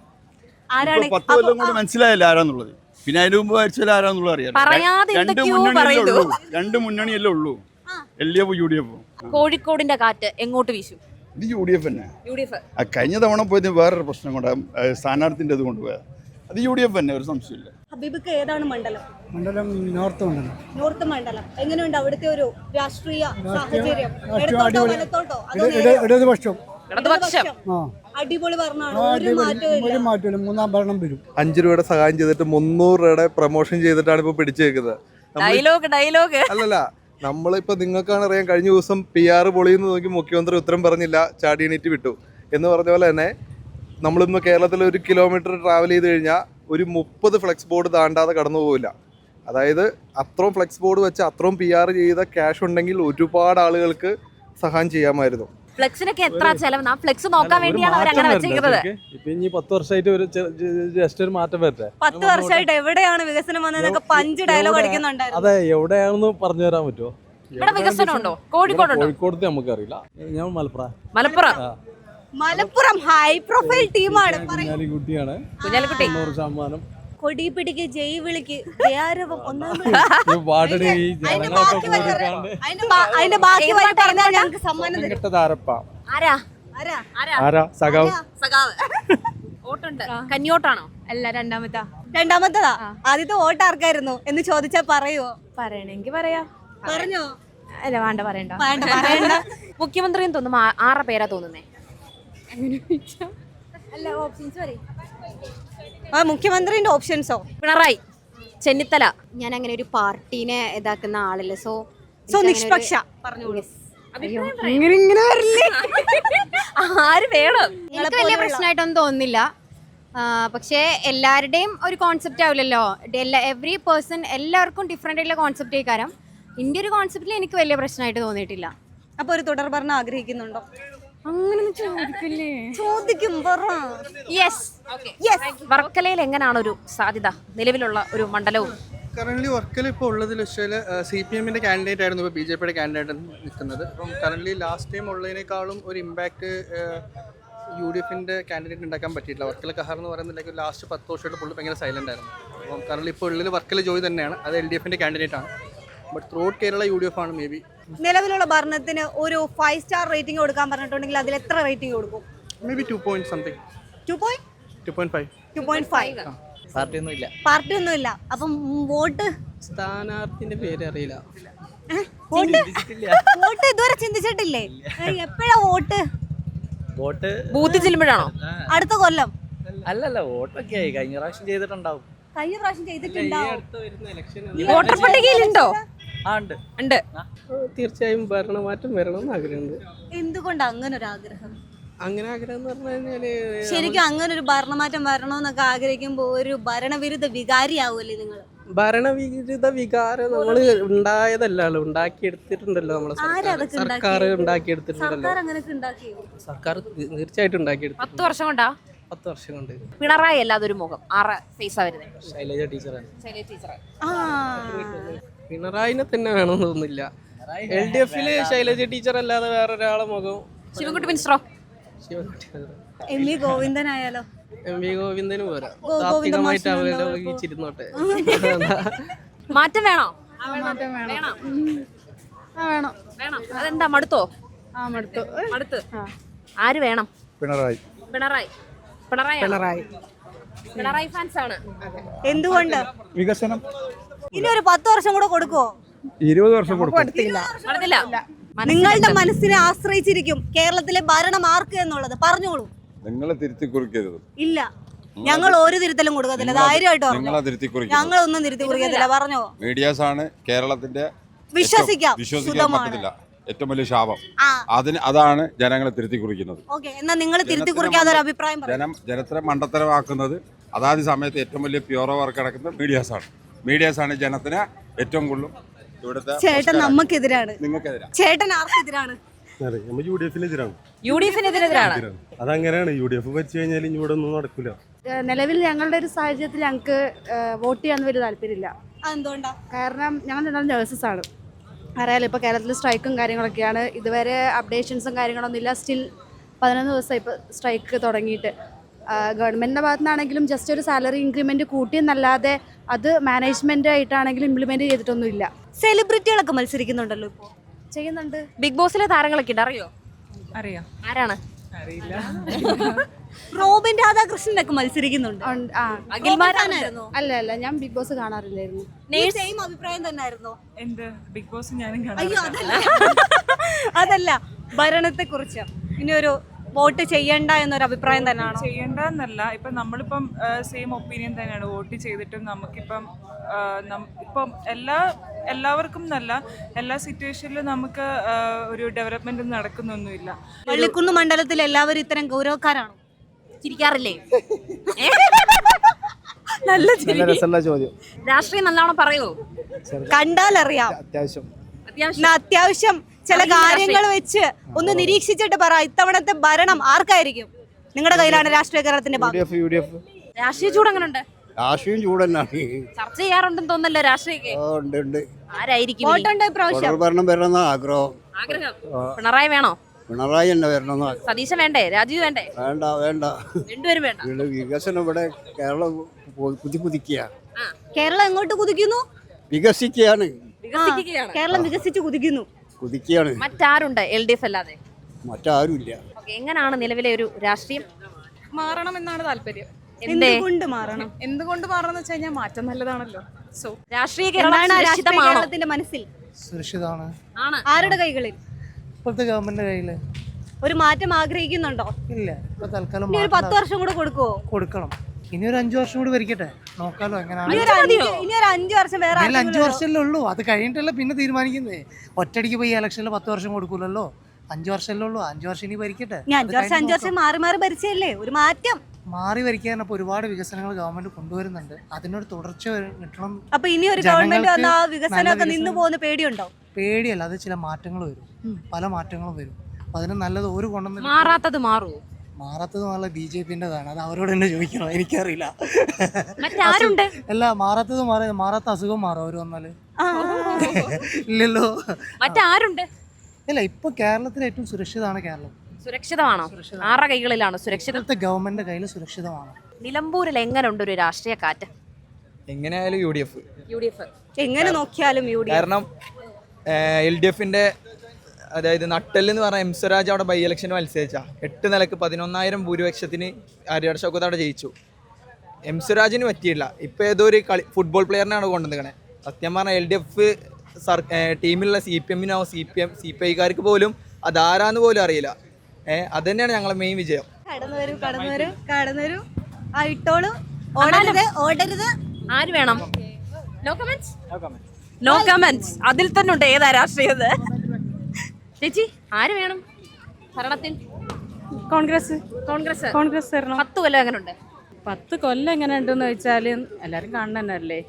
ആരാണ്? 10 കൊല്ലം കൊണ്ട് മനസ്സിലായില്ല ആരാന്നുള്ളത്. പിന്നെ അതിന് മുമ്പ് ഭരിച്ചാൽ ആരാന്നുള്ളത് അറിയാം. രണ്ട് മുന്നണിയല്ലേ ഉള്ളൂ, LDF UDF. കോഴിക്കോടിന്റെ കാറ്റ് എങ്ങോട്ട് വീശും? ഇത് UDF തന്നെ. UDF. കഴിഞ്ഞ തവണ പോയത് വേറൊരു പ്രശ്നം കൊണ്ട് സ്ഥാനാർത്ഥിന്റെ ഇത് കൊണ്ടുപോയത്. അത് UDF തന്നെ, ഒരു സംശയമില്ല. ഹബീബിക്ക് ഏതാണ് മണ്ഡലം? മണ്ഡലം നോർത്ത് മണ്ഡലം. നോർത്ത് മണ്ഡലം. എങ്ങനെയുണ്ട് അവിടുത്തെ ഒരു രാഷ്ട്രീയ സാഹചര്യം? ഇടത്തോട്ടോ വലത്തോട്ടോ? ഇടതുപക്ഷം. അടിപൊളി ഭരണമാണോ? ഒരു മാറ്റമില്ല. 3ാം ഭരണം വരും. 5 രൂപയുടെ സഹായം ചെയ്തിട്ട് 300 രൂപയുടെ പ്രൊമോഷൻ ചെയ്തിട്ടാണ് ഇപ്പൊ പിടിച്ചേക്കുന്നത്. ഡയലോഗ് അല്ലല്ല, നമ്മളിപ്പോൾ നിങ്ങൾക്കാണ് അറിയാം, കഴിഞ്ഞ ദിവസം PR പൊളിയെന്ന് നോക്കി മുഖ്യമന്ത്രി ഉത്തരം പറഞ്ഞില്ല, ചാടി എണീറ്റ് വിട്ടു എന്ന് പറഞ്ഞ പോലെ തന്നെ നമ്മളിന്ന് കേരളത്തിൽ 1 കിലോമീറ്റർ ട്രാവൽ ചെയ്ത് കഴിഞ്ഞാൽ ഒരു 30 ഫ്ലെക്സ് ബോർഡ് താണ്ടാതെ കടന്നു പോവില്ല. അതായത് അത്രയും ഫ്ലെക്സ് ബോർഡ് വെച്ച് അത്രയും PR ചെയ്ത ക്യാഷ് ഉണ്ടെങ്കിൽ ഒരുപാട് ആളുകൾക്ക് സഹായം ചെയ്യാമായിരുന്നു. ഫ്ലെക്സിനൊക്കെ എത്ര ചെലവ്? ഫ്ലെക്സ് നോക്കാൻ വേണ്ടിയാണ് അവർ അങ്ങനെ വെച്ചിരിക്കുന്നത്. ഇപ്പൊ ഇനി 10 വർഷമായിട്ട് ഒരു ജസ്റ്റ് ഒരു മാറ്റം വരട്ടെ. 10 വർഷമായിട്ട് എവിടെയാണ് വികസനം വന്നതൊക്കെ 5 ഡയലോഗ് അടിക്കുന്നുണ്ടായിരുന്നു. അതെ, എവിടെയാണെന്ന് പറഞ്ഞു തരാൻ പറ്റുമോ? ഇവിടെ വികസനം ഉണ്ടോ? കോഴിക്കോടുണ്ടോ? കോഴിക്കോടത്തെ നമുക്കറിയില്ല. ഞാൻ മലപ്പുറം ഹൈ പ്രൊഫൈൽ ടീമാണ്. കുഞ്ഞാലിക്കുട്ടിയാണ്. 100%. കൊടി പിടിക്ക്, ജയ് വിളിക്ക്, ജയാരവം അതിന്റെ ബാക്കി പറഞ്ഞാൽ ഞങ്ങൾക്ക് സമ്മാനം തരും. വോട്ടുണ്ട്. കന്നിയോട്ടാണോ? അല്ല, രണ്ടാമത്തതാ. ആദ്യത്തെ വോട്ട് ആർക്കായിരുന്നു എന്ന് ചോദിച്ചാ പറയുവോ? പറയണെങ്കി പറയാ. പറഞ്ഞോ? അല്ല, വേണ്ട പറയണ്ട. മുഖ്യമന്ത്രിയും തോന്നും 6 പേരാ തോന്നുന്നേ. മുഖ്യമന്ത്രിന്റെ ഓപ്ഷൻസോ? പിണറായി, ചെന്നിത്തല. ഞാൻ അങ്ങനെ ഒരു പാർട്ടീനെ ഇതാക്കുന്ന ആളല്ല. സോ നിഷ്പക്ഷ പറഞ്ഞോളൂ. ആര് വേണം? എനിക്ക് വലിയ പ്രശ്നമായിട്ടൊന്നും തോന്നുന്നില്ല. പക്ഷേ എല്ലാവരുടെയും ഒരു കോൺസെപ്റ്റ് ആവില്ലല്ലോ. എവറി പേഴ്സൺ എല്ലാവർക്കും ഡിഫറെൻ്റ് ആയിട്ടുള്ള കോൺസെപ്റ്റ് ആയിക്കാരം. എൻ്റെ ഒരു കോൺസെപ്റ്റിൽ എനിക്ക് വലിയ പ്രശ്നമായിട്ട് തോന്നിയിട്ടില്ല. അപ്പൊ ഒരു തുടർ ഭരണം ആഗ്രഹിക്കുന്നുണ്ടോ? അങ്ങനെ ചോദിക്കില്ലേ? ചോദിക്കും. വർക്കലയിൽ എങ്ങനെയാണ് ഒരു സാധ്യത? നിലവിലുള്ള ഒരു മണ്ഡലവും കറന്റ് വർക്കല ഇപ്പോൾ ഉള്ളതിൽ വെച്ചാൽ CPM-ന്റെ കാൻഡിഡേറ്റ് ആയിരുന്നു ഇപ്പോൾ BJP-യുടെ കാൻഡിഡേറ്റ് നിൽക്കുന്നത്. അപ്പം കറന്റ് ലാസ്റ്റ് ടൈം ഉള്ളതിനേക്കാളും ഒരു ഇമ്പാക്ട് UDF-ന്റെ കാൻഡിഡേറ്റ് ഉണ്ടാക്കാൻ പറ്റിയിട്ടില്ല. വർക്കല കഹാർ എന്ന് പറയുന്നില്ലെങ്കിൽ ലാസ്റ്റ് 10 വർഷമായിട്ട് പുള്ളി ഭയങ്കര സൈലന്റ് ആയിരുന്നു. അപ്പം കറന്റ് ഇപ്പോൾ ഉള്ളിൽ വർക്കല ജോയി തന്നെയാണ്. അത് LDF-ന്റെ കാൻഡിഡേറ്റ് ആണ്. ബട്ട് ത്രൂഔട്ട് കേരള UDF ആണ്. മേ ബി നിലവിലുള്ള ഭരണത്തിന് ഒരു 5 സ്റ്റാർ റേറ്റിംഗ് കൊടുക്കാൻ പറഞ്ഞിട്ടുണ്ടെങ്കിൽ അതിൽ എത്ര റേറ്റിംഗ് കൊടുക്കും? May be 2 point something. 2.5. Party ഒന്നുമില്ല. അപ്പം വോട്ട് സ്ഥാനാർത്ഥിന്റെ പേര് അറിയില്ല. വോട്ട് ഇതുവരെ ചിന്തിച്ചിട്ടില്ലേ? എപ്പോഴാ വോട്ട്? ബൂത്തിൽ ചെല്ലുമ്പോഴാണോ? അടുത്ത കൊല്ലം? അല്ലല്ല, വോട്ടൊക്കെ ആയി. കഴിഞ്ഞ പ്രാവശ്യം ചെയ്തിട്ടുണ്ടാവും. കഴിഞ്ഞ പ്രാവശ്യം ചെയ്തിട്ടുണ്ടാവും. വോട്ടർ പട്ടികയിലുണ്ടോ? ഉണ്ട്. തീർച്ചയായും ഭരണമാറ്റം വരണമെന്ന് ആഗ്രഹമുണ്ട്. എന്തുകൊണ്ട് അങ്ങനെ ഒരു ആഗ്രഹം? അങ്ങനെ ആഗ്രഹം എന്ന് പറഞ്ഞു കഴിഞ്ഞാല് ശരിക്കും അങ്ങനെ ഒരു ഭരണമാറ്റം വരണമെന്നൊക്കെ ആഗ്രഹിക്കുമ്പോ ഒരു ഭരണവിരുദ്ധ വികാരിയാവൂല്ലേ നിങ്ങൾ? ഭരണവിരുദ്ധ വികാരം നമ്മൾ ഉണ്ടായതല്ലോ, ഉണ്ടാക്കിയെടുത്തിട്ടുണ്ടല്ലോ. നമ്മളെ സർക്കാർ ഉണ്ടാക്കിയെടുത്തിട്ടുണ്ടല്ലോ. സർക്കാർ തീർച്ചയായിട്ടും ഉണ്ടാക്കിയെടുത്തു. 10 വർഷം കൊണ്ടാ? 10 വർഷം കൊണ്ട്. പിണറായി അല്ലാതെ ഒരു മുഖം 6 ഫേസാ വരുന്നത്. ശൈലജ ടീച്ചറാണ്. പിണറായിനെ തന്നെ വേണമെന്ന് തോന്നുന്നില്ല. LDF-ല് ശൈലജ ടീച്ചർ അല്ലാതെ വേറൊരാളെ മുഖം. ശിവൻകുട്ടി മിനിസ്റ്ററോ? MV ഗോവിന്ദനായാലോ? MV ഗോവിന്ദന് പോരാ. താത്വികമായിട്ട് അവലോകിച്ചിരുന്നോട്ടെ. മാറ്റം വേണോ? മാറ്റം വേണം. വേണം. വേണം. വേണം. അതെന്താ മടുത്തോ? മടുത്ത്. ആര് വേണം? പിണറായി. പിണറായി. പിണറായി ഫാൻസ് ആണ്. എന്തുകൊണ്ട്? വികസനം ഇനി ഒരു 10 വർഷം കൂടെ കൊടുക്കുവോ? 20 വർഷം കൊടുക്കും. നടത്തില്ല. നിങ്ങളുടെ മനസ്സിനെ ആശ്രയിച്ചിരിക്കും കേരളത്തിലെ ഭരണം ആർക്ക് എന്നുള്ളത്. പറഞ്ഞോളൂ. നിങ്ങളെ തിരുത്തി കുറിക്കരുത്. ഇല്ല, ഞങ്ങൾ ഒരു തിരുത്തലും കൊടുക്കത്തില്ല. ധൈര്യമായിട്ട് പറഞ്ഞു. ഞങ്ങളൊന്നും തിരുത്തി കുറിക്കത്തില്ല. പറഞ്ഞോ. മീഡിയാസ് ആണ് കേരളത്തിന്റെ വിശ്വസിക്കാൻ പറ്റത്തില്ല ഏറ്റവും വലിയ ശാപം. അതാണ് ജനങ്ങളെ തിരുത്തി കുറിക്കുന്നത്. ഓക്കെ, എന്നാ നിങ്ങൾ തിരുത്തി കുറിക്കാതെ ഒരു അഭിപ്രായം പറയൂ. ജനത്തെ മണ്ടത്തരമാക്കുന്നത് അതാത് സമയത്ത് ഏറ്റവും വലിയ പ്യൂറോ വർക്ക് നടക്കുന്നത് മീഡിയാസ് ആണ് ജനത്തിന് ഏറ്റവും കൂടുതൽ ഇവിടുത്തെ. ചേട്ടൻ നമുക്കെതിരാണ്. നിങ്ങൾക്കെതിരാണ്. ചേട്ടൻ ആർക്കെതിരാണ്? U D എഫിനെതിരാണ്. അതങ്ങനെയാണ്. UDF ഭരിച്ചു കഴിഞ്ഞാൽ ഇവിടെ ഒന്നും നടക്കില്ല. നിലവിൽ ഞങ്ങളുടെ ഒരു സാഹചര്യത്തിൽ ഞങ്ങൾക്ക് വോട്ട് ചെയ്യാൻ വലിയ താല്പര്യമില്ല. അതെന്തുകൊണ്ടാ? കാരണം ഞങ്ങൾ രണ്ടാളും നേഴ്സസ് ആണ്. അറിയാലോ, ഇപ്പോൾ കേരളത്തിൽ സ്ട്രൈക്കും കാര്യങ്ങളൊക്കെയാണ്. ഇതുവരെ അപ്ഡേഷൻസും കാര്യങ്ങളൊന്നും ഇല്ല. സ്റ്റിൽ 11 ദിവസമായി ഇപ്പോൾ സ്ട്രൈക്ക് തുടങ്ങിയിട്ട്. ഗവൺമെൻറ്റിൻ്റെ ഭാഗത്തു നിന്നാണെങ്കിലും ജസ്റ്റ് ഒരു സാലറി ഇൻക്രിമെൻറ്റ് കൂട്ടിയെന്നല്ലാതെ അത് മാനേജ്മെൻ്റ് ആയിട്ടാണെങ്കിലും ഇംപ്ലിമെൻറ്റ് ചെയ്തിട്ടൊന്നുമില്ല. സെലിബ്രിറ്റികളൊക്കെ മത്സരിക്കുന്നുണ്ടല്ലോ ഇപ്പോൾ. ചെയ്യുന്നുണ്ട്. ബിഗ് ബോസിലെ താരങ്ങളൊക്കെ ഉണ്ട്. അറിയോ? അറിയാം. ആരാണ്? അറിയില്ല. റോബിൻ രാധാകൃഷ്ണനൊക്കെ മത്സരിക്കുന്നുണ്ട്. അഖിൽമാരായിരുന്നു. അല്ല, ഞാൻ ബിഗ് ബോസ് കാണാറില്ലായിരുന്നു. സെയിം അഭിപ്രായം തന്നെയായിരുന്നോ? എന്ത് ബിഗ് ബോസ് ഞാനും അയ്യോ, അതല്ല ഭരണത്തെ കുറിച്ച് ഇനി ഒരു വോട്ട് ചെയ്യണ്ട എന്നൊരു അഭിപ്രായം തന്നെയാണോ? ചെയ്യണ്ടെന്നല്ല. ഇപ്പം നമ്മളിപ്പം സെയിം ഒപ്പീനിയൻ തന്നെയാണ്. വോട്ട് ചെയ്തിട്ടും നമുക്കിപ്പം ഇപ്പം എല്ലാവർക്കും എന്നല്ല, എല്ലാ സിറ്റുവേഷനിലും നമുക്ക് ഒരു ഡെവലപ്മെന്റ് നടക്കുന്നൊന്നുമില്ല. പള്ളിക്കുന്ന് മണ്ഡലത്തിൽ എല്ലാവരും ഇത്തരം ഗൗരവക്കാരാണോ? ചിരിക്കാറില്ലേ? നല്ല രസമുള്ള ചോദ്യം. രാഷ്ട്രീയം നല്ലോണം പറയോ? കണ്ടാലറിയാം. അത്യാവശ്യം ചില കാര്യങ്ങൾ വെച്ച് ഒന്ന് നിരീക്ഷിച്ചിട്ട് പറ. ഇത്തവണത്തെ ഭരണം ആർക്കായിരിക്കും? നിങ്ങളുടെ കയ്യിലാണ് രാഷ്ട്രീയ കേരളത്തിന്റെ ഭാഗം. രാഷ്ട്രീയ ചൂട് അങ്ങനെ ഉണ്ട്. രാഷ്ട്രീയം ചൂട് തന്നെയാണ്. ചർച്ച ചെയ്യാറുണ്ടെന്ന് തോന്നല്ലോ രാഷ്ട്രീയൊക്കെ. ആരായിരിക്കും വോട്ടുണ്ടോ ഇപ്രാവശ്യം? ഭരണം വരണമെന്ന ആഗ്രഹം. പിണറായി വേണോ? പിണറായി തന്നെ വരണമെന്ന്. സതീശൻ വേണ്ടേ? രാജീവ് വേണ്ടേ? വേണ്ട. രണ്ടുപേരും വേണ്ട. വികസനം ഇവിടെ കേരളം കുതിക്കുക. കേരളം എങ്ങോട്ട് കുതിക്കുന്നു? വികസിക്കുകയാണ്. കേരളം വികസിച്ച് കുതിക്കുകയാണ്. മറ്റാരുണ്ട് LDF അല്ലാതെ? മറ്റാരുമില്ല. എങ്ങനെയാണ് നിലവിലെ ഒരു രാഷ്ട്രീയം? മാറണം എന്നാണ് താല്പര്യം. എന്തുകൊണ്ട് മാറണം? എന്തുകൊണ്ട് മാറണം എന്ന് വെച്ച് കഴിഞ്ഞാൽ മാറ്റം നല്ലതാണല്ലോ. സോ രാഷ്ട്രീയ കേരളത്തിന്റെ മനസ്സിൽ സുരക്ഷിതമാണ്. ആരുടെ കൈകളിൽ? ഇപ്പോഴത്തെ ഗവൺമെന്റ് കയ്യിൽ. ഒരു മാറ്റം ആഗ്രഹിക്കുന്നുണ്ടോ? ഇല്ല, ഇപ്പൊ തൽക്കാലം ഇനി ഒരു 10 വർഷം കൂടെ കൊടുക്കുവോ? കൊടുക്കണം. ഇനി ഒരു 5 വർഷം കൂടി ഭരിക്കട്ടെ, നോക്കാലോ എങ്ങനെയാണ്. ഇനി ഒരു 5 വർഷം വേറെ 5 വർഷമല്ലേ ഉള്ളൂ. അത് കഴിഞ്ഞിട്ടല്ലേ പിന്നെ തീരുമാനിക്കുന്നത്. ഒറ്റയടിക്ക് പോയി ഇലക്ഷനിൽ 10 വർഷം കൊടുക്കൂലല്ലോ. 5 വർഷമല്ലേ ഉള്ളൂ. 5 വർഷം ഇനി ഭരിക്കട്ടെ. 5 വർഷം മാറി ഭരിച്ചല്ലേ, ഒരു മാറ്റം. മാറി ഭരിക്കാൻ അപ്പോൾ ഒരുപാട് വികസനങ്ങൾ ഗവൺമെന്റ് കൊണ്ടുവരുന്നുണ്ട്. അതിനൊരു തുടർച്ച കിട്ടണം. അപ്പൊ ഇനി ഒരു ഗവൺമെന്റ് വന്ന ആ വികസനമൊക്കെ നിന്ന് പോകുന്ന പേടിയുണ്ടോ? പേടിയല്ല, അത് ചില മാറ്റങ്ങൾ വരും. പല മാറ്റങ്ങളും വരും. അപ്പൊ അതിന് നല്ലത് ഒരു കൊണ്ടുവന്ന് മാറാത്തത് മാറുമോ? മാറാത്തത് നല്ല BJPൻ്റെതാണ്. അത് അവരോട് തന്നെ ചോദിക്കണം, എനിക്കറിയില്ല. മറ്റാരുണ്ട്? അല്ല, മാറാത്ത അസുഖം മാറും അവർ വന്നാല്. ഇല്ലല്ലോ. മറ്റാരുണ്ട്? ഇല്ല, ഇപ്പൊ കേരളത്തിൽ ഏറ്റവും സുരക്ഷിതമാണ് കേരളം. സുരക്ഷിതമാണോ? ആരുടെ കൈകളിലാണ് സുരക്ഷിതം? ഗവൺമെന്റ് കയ്യിൽ സുരക്ഷിതമാണ്. നിലമ്പൂരിൽ എങ്ങനെയുണ്ട് ഒരു രാഷ്ട്രീയ കാറ്റ്? എങ്ങനെയായാലും UDF. എങ്ങനെ നോക്കിയാലും കാരണം LDFന്റെ അതായത് നട്ടെല്ലെന്ന് പറഞ്ഞ എം സ്വരാജ് അവിടെ ബൈ ഇലക്ഷൻ മത്സരിച്ച 8 നിലക്ക് 11,000 ഭൂരിപക്ഷത്തിന് ആര്യാട് ഷൗക്കത്ത് അവിടെ ജയിച്ചു. എം സ്വരാജിന് പറ്റിയില്ല. ഇപ്പൊ ഏതോ ഒരു ഫുട്ബോൾ പ്ലെയറിനാണ് കൊണ്ടുവന്നിരിക്കണേ. സത്യം പറഞ്ഞാൽ LDF ടീമിലുള്ള CPM-നോ CPI-കാർക്ക് പോലും അതാരാന്ന് പോലും അറിയില്ല. അത് തന്നെയാണ് ഞങ്ങളെ മെയിൻ വിജയം. കടന്നു വരൂ. ഇട്ടോളൂ. ഓടരുത്. ആര് വേണം? No comments. അതിൽ തന്നെ ഉണ്ട് ഏതാ രാഷ്ട്രീയത്. ചേച്ചി, ആര് വേണം ഭരണത്തിൽ? കോൺഗ്രസ് തരണം. 10 കൊല്ലം എങ്ങനെയുണ്ട്? 10 കൊല്ലം എങ്ങനെ ഉണ്ടെന്ന് വെച്ചാൽ എല്ലാവരും കാണണല്ലേ.